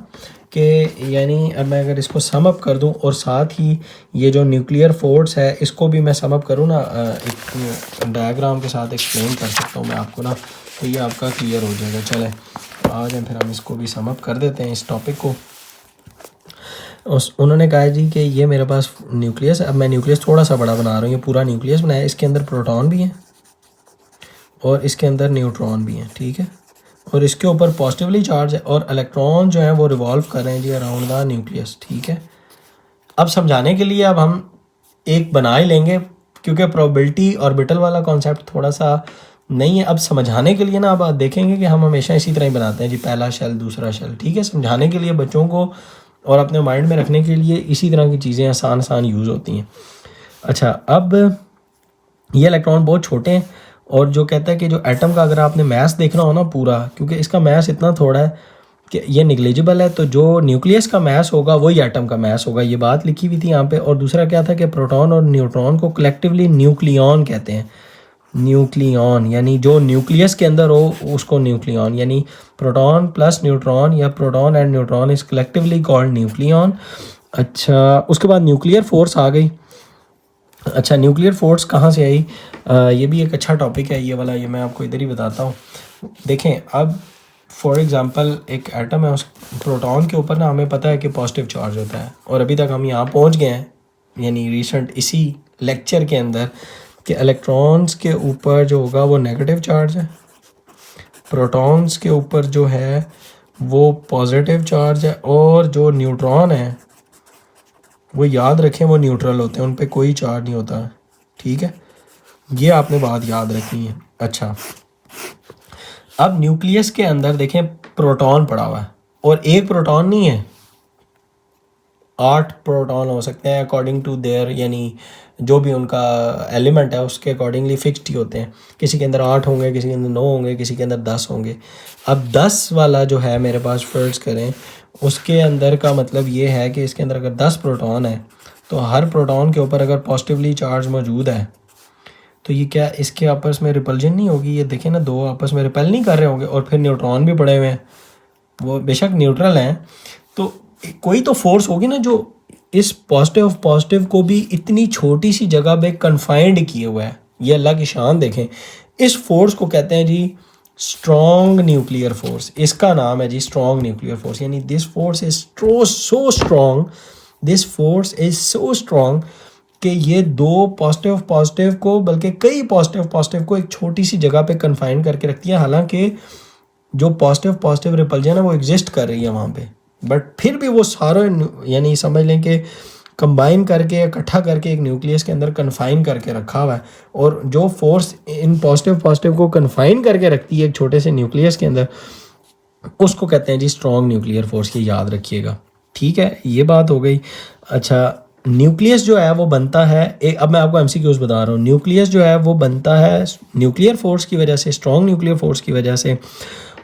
कि यानी अब मैं अगर इसको सम अप कर दूं और साथ ही ये जो न्यूक्लियर फोर्स है इसको भी मैं सम अप करूँ ना, एक डायग्राम के साथ एक्सप्लेन कर सकता हूँ मैं आपको ना, तो ये आपका क्लियर हो जाएगा। चलें आज फिर हम इसको भी सम अप कर देते हैं इस टॉपिक को। उन्होंने कहा जी कि ये मेरे पास न्यूक्लियस, अब मैं न्यूक्लियस थोड़ा सा बड़ा बना रहा हूँ, ये पूरा न्यूक्लियस बनाया, इसके अंदर प्रोटॉन भी हैं और इसके अंदर न्यूट्रॉन भी हैं, ठीक है। और इसके ऊपर पॉजिटिवली चार्ज है और इलेक्ट्रॉन जो है वो रिवॉल्व कर रहे हैं जी अराउंड द न्यूक्लियस, ठीक है। अब समझाने के लिए अब हम एक बना ही लेंगे, क्योंकि प्रोबेबिलिटी ऑर्बिटल वाला कॉन्सेप्ट थोड़ा सा नहीं है। अब समझाने के लिए ना अब आप देखेंगे कि हम हमेशा इसी तरह ही बनाते हैं जी, पहला शेल दूसरा शेल, ठीक है। समझाने के लिए बच्चों को और अपने माइंड में रखने के लिए इसी तरह की चीज़ें आसान आसान यूज़ होती हैं। अच्छा, अब ये इलेक्ट्रॉन बहुत छोटे हैं, और जो कहता है कि जो एटम का अगर आपने मास देखना हो ना पूरा, क्योंकि इसका मास इतना थोड़ा है कि ये निग्लिजिबल है, तो जो न्यूक्लियस का मास होगा वही एटम का मास होगा, ये बात लिखी हुई थी यहाँ पे। और दूसरा क्या था कि प्रोटॉन और न्यूट्रॉन को कलेक्टिवली न्यूक्लियॉन कहते हैं, न्यूक्लियॉन यानी जो न्यूक्लियस के अंदर हो उसको न्यूक्लियॉन, यानी प्रोटॉन प्लस न्यूट्रॉन या proton and neutron is collectively called nucleon. अच्छा, उसके बाद न्यूक्लियर फोर्स आ गई। अच्छा, न्यूक्लियर फोर्स कहाँ से आई, ये भी एक अच्छा टॉपिक है ये वाला, ये मैं आपको इधर ही बताता हूँ। देखें, अब फॉर एग्जांपल एक एटम है, उस प्रोटॉन के ऊपर ना हमें पता है कि पॉजिटिव चार्ज होता है, और अभी तक हम यहाँ पहुँच गए हैं यानी रिसेंट इसी लेक्चर के अंदर कि इलेक्ट्रॉन्स के ऊपर जो होगा वो नेगेटिव चार्ज है, प्रोटॉन्स के ऊपर जो है वो पॉजिटिव चार्ज है, और जो न्यूट्रॉन है वो याद रखें, वो न्यूट्रल होते हैं, उन पे कोई चार्ज नहीं होता, ठीक है, ये आपने बात याद रखनी है। अच्छा, अब न्यूक्लियस के अंदर देखें प्रोटॉन पड़ा हुआ है, और एक प्रोटॉन नहीं है, 8 प्रोटॉन हो सकते हैं अकॉर्डिंग टू देयर, यानी जो भी उनका एलिमेंट है उसके अकॉर्डिंगली फिक्स्ड ही होते हैं। किसी के अंदर 8 होंगे, किसी के अंदर 9 होंगे, किसी के अंदर 10 होंगे। अब 10 वाला जो है मेरे पास फर्ज करें, उसके अंदर का मतलब ये है कि इसके अंदर अगर 10 प्रोटॉन है तो हर प्रोटॉन के ऊपर अगर पॉजिटिवली चार्ज मौजूद है तो ये क्या इसके आपस में रिपल्जन नहीं होगी? ये देखें ना, दो आपस में रिपेल नहीं कर रहे होंगे, और फिर न्यूट्रॉन भी पड़े हुए हैं, वो बेशक न्यूट्रल हैं, तो कोई तो फोर्स होगी ना जो इस पॉजिटिव को भी इतनी छोटी सी जगह पे कन्फाइंड किए हुआ है। ये अल्लाह की शान देखें, इस फोर्स को कहते हैं जी स्ट्रॉन्ग न्यूक्लियर फोर्स। इसका नाम है जी स्ट्रॉन्ग न्यूक्लियर फोर्स, यानी this force is so strong, this force is so strong कि ये दो पॉजिटिव को, बल्कि कई पॉजिटिव को एक छोटी सी जगह पे कन्फाइन करके रखती है। हालांकि जो पॉजिटिव रिपल्जन है वो एग्जिस्ट कर रही है वहाँ पे, बट फिर भी वो सारे, यानी समझ लें कि कंबाइन करके, इकट्ठा करके एक न्यूक्लियस के अंदर कन्फाइन करके रखा हुआ है। और जो फोर्स इन पॉजिटिव को कन्फाइन करके रखती है एक छोटे से न्यूक्लियस के अंदर, उसको कहते हैं जी स्ट्रॉन्ग न्यूक्लियर फोर्स। ये याद रखिएगा, ठीक है, ये बात हो गई। अच्छा, न्यूक्लियस जो है वो बनता है, अब मैं आपको एमसीक्यूज बता रहा हूँ। न्यूक्लियस जो है वो बनता है न्यूक्लियर फोर्स की वजह से, स्ट्रॉन्ग न्यूक्लियर फोर्स की वजह से,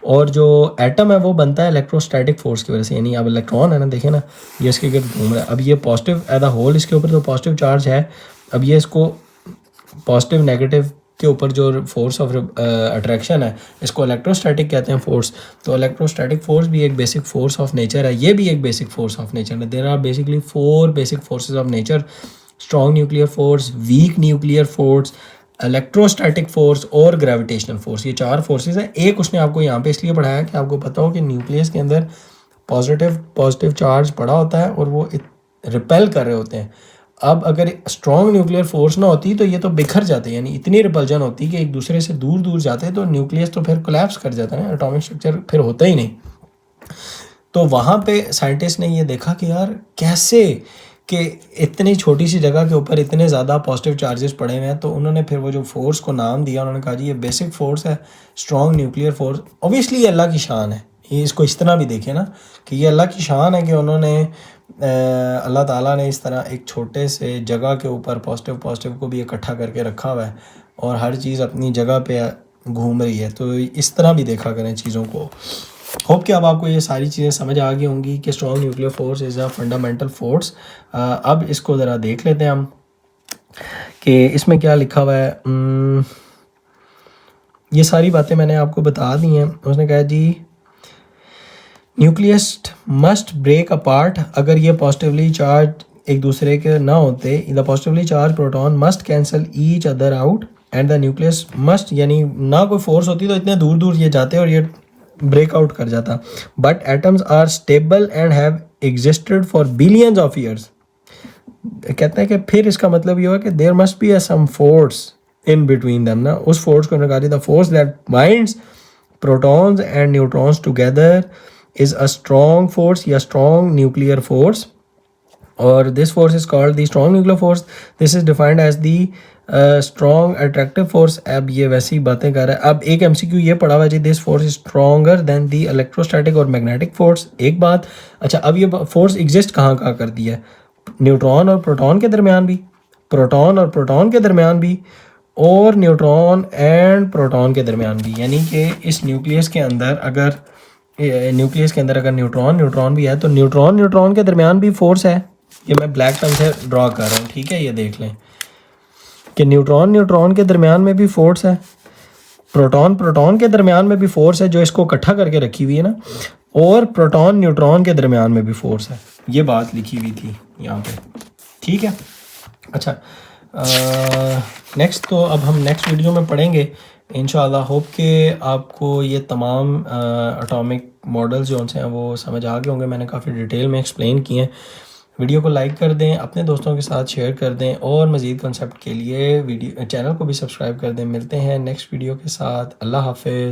और जो एटम है वो बनता है इलेक्ट्रोस्टैटिक फोर्स की वजह से। यानी अब इलेक्ट्रॉन है ना, देखें ना, ये इसके गिर्द घूम रहा है। अब ये पॉजिटिव एज अ होल, इसके ऊपर तो पॉजिटिव चार्ज है, अब ये इसको पॉजिटिव नेगेटिव के ऊपर जो फोर्स ऑफ अट्रैक्शन है, इसको इलेक्ट्रोस्टैटिक कहते हैं फोर्स। तो इलेक्ट्रोस्टैटिक फोर्स भी एक बेसिक फोर्स ऑफ नेचर है, ये भी एक बेसिक फोर्स ऑफ नेचर है। There are basically 4 basic forces of nature: strong nuclear force, weak nuclear force, electrostatic force और ग्रेविटेशनल फोर्स। ये 4 फोर्सेस हैं। एक उसने आपको यहाँ पे इसलिए पढ़ाया कि आपको पता हो कि न्यूक्लियस के अंदर पॉजिटिव चार्ज पड़ा होता है और वो रिपेल कर रहे होते हैं। अब अगर स्ट्रॉन्ग न्यूक्लियर फोर्स ना होती तो ये तो बिखर जाते, यानी इतनी रिपल्जन होती कि एक दूसरे से दूर दूर जाते, तो न्यूक्लियस तो फिर कोलैप्स कर जाता है ना, एटॉमिक स्ट्रक्चर फिर होता ही नहीं। तो वहाँ पे साइंटिस्ट ने ये देखा कि यार कैसे कि इतनी छोटी सी जगह के ऊपर इतने ज़्यादा पॉजिटिव चार्जेस पड़े हुए हैं। तो उन्होंने फिर वो जो फोर्स को नाम दिया, उन्होंने कहा जी ये बेसिक फोर्स है स्ट्रॉन्ग न्यूक्लियर फोर्स। ऑब्वियसली ये अल्लाह की शान है, ये इसको इस तरह भी देखें ना कि ये अल्लाह की शान है कि उन्होंने अल्लाह ताला ने इस तरह एक छोटे से जगह के ऊपर पॉजिटिव को भी इकट्ठा करके रखा हुआ है और हर चीज़ अपनी जगह पे घूम रही है। तो इस तरह भी देखा करें चीज़ों को। होप कि अब आपको ये सारी चीज़ें समझ आ गई होंगी कि strong nuclear force is a fundamental force. अब इसको ज़रा देख लेते हैं हम कि इसमें क्या लिखा हुआ है। ये सारी बातें मैंने आपको बता दी हैं। उसने कहा जी न्यूक्लियस मस्ट ब्रेक अपार्ट, अगर ये पॉजिटिवली चार्ज एक दूसरे के ना होते, the positively charge proton must cancel each other out and the nucleus must, यानी ना कोई फोर्स होती तो इतने दूर दूर ये जाते और ये ब्रेकआउट कर जाता। But atoms are stable and have existed for billions of years. कहते हैं कि फिर इसका मतलब ये हुआ कि there must be some force in between them ना, उस फोर्स को निकाली, the force that binds protons and neutrons together is a strong force या स्ट्रॉन्ग न्यूक्लियर फोर्स, और this force is called the strong nuclear force. This is defined as the strong attractive force. अब ये वैसी बातें कर रहा है। अब एक एमसीक्यू ये पढ़ा हुआ है जी this force is stronger than the electrostatic और मैग्नेटिक फोर्स। एक बात, अच्छा अब ये फोर्स एग्जिस्ट कहाँ कहाँ करती है? न्यूट्रॉन और प्रोटॉन के दरमियान भी, प्रोटॉन और प्रोटॉन के दरमियान भी, और न्यूट्रॉन एंड प्रोटॉन के दरमियान भी। यानी कि इस न्यूक्लियस के अंदर अगर न्यूट्रॉन भी है तो न्यूट्रॉन के दरमियान भी फोर्स है। ये मैं ब्लैक पेन से ड्रॉ कर रहा हूँ, ठीक है, ये देख लें कि न्यूट्रॉन के दरमियान में भी फोर्स है, प्रोटॉन के दरमियान में भी फोर्स है जो इसको इकट्ठा करके रखी हुई है ना, और प्रोटॉन न्यूट्रॉन के दरमियान में भी फोर्स है। ये बात लिखी हुई थी यहाँ पे, ठीक है। अच्छा नेक्स्ट, तो अब हम नेक्स्ट वीडियो में पढ़ेंगे इंशाल्लाह। होप कि आपको ये तमाम एटॉमिक मॉडल्स जो हैं वो समझ आ गए होंगे। मैंने काफ़ी डिटेल में एक्सप्लेन किए हैं। वीडियो को लाइक कर दें, अपने दोस्तों के साथ शेयर कर दें, और मज़ीद कंसेप्ट के लिए चैनल को भी सब्सक्राइब कर दें। मिलते हैं नेक्स्ट वीडियो के साथ। अल्लाह हाफ़िज़।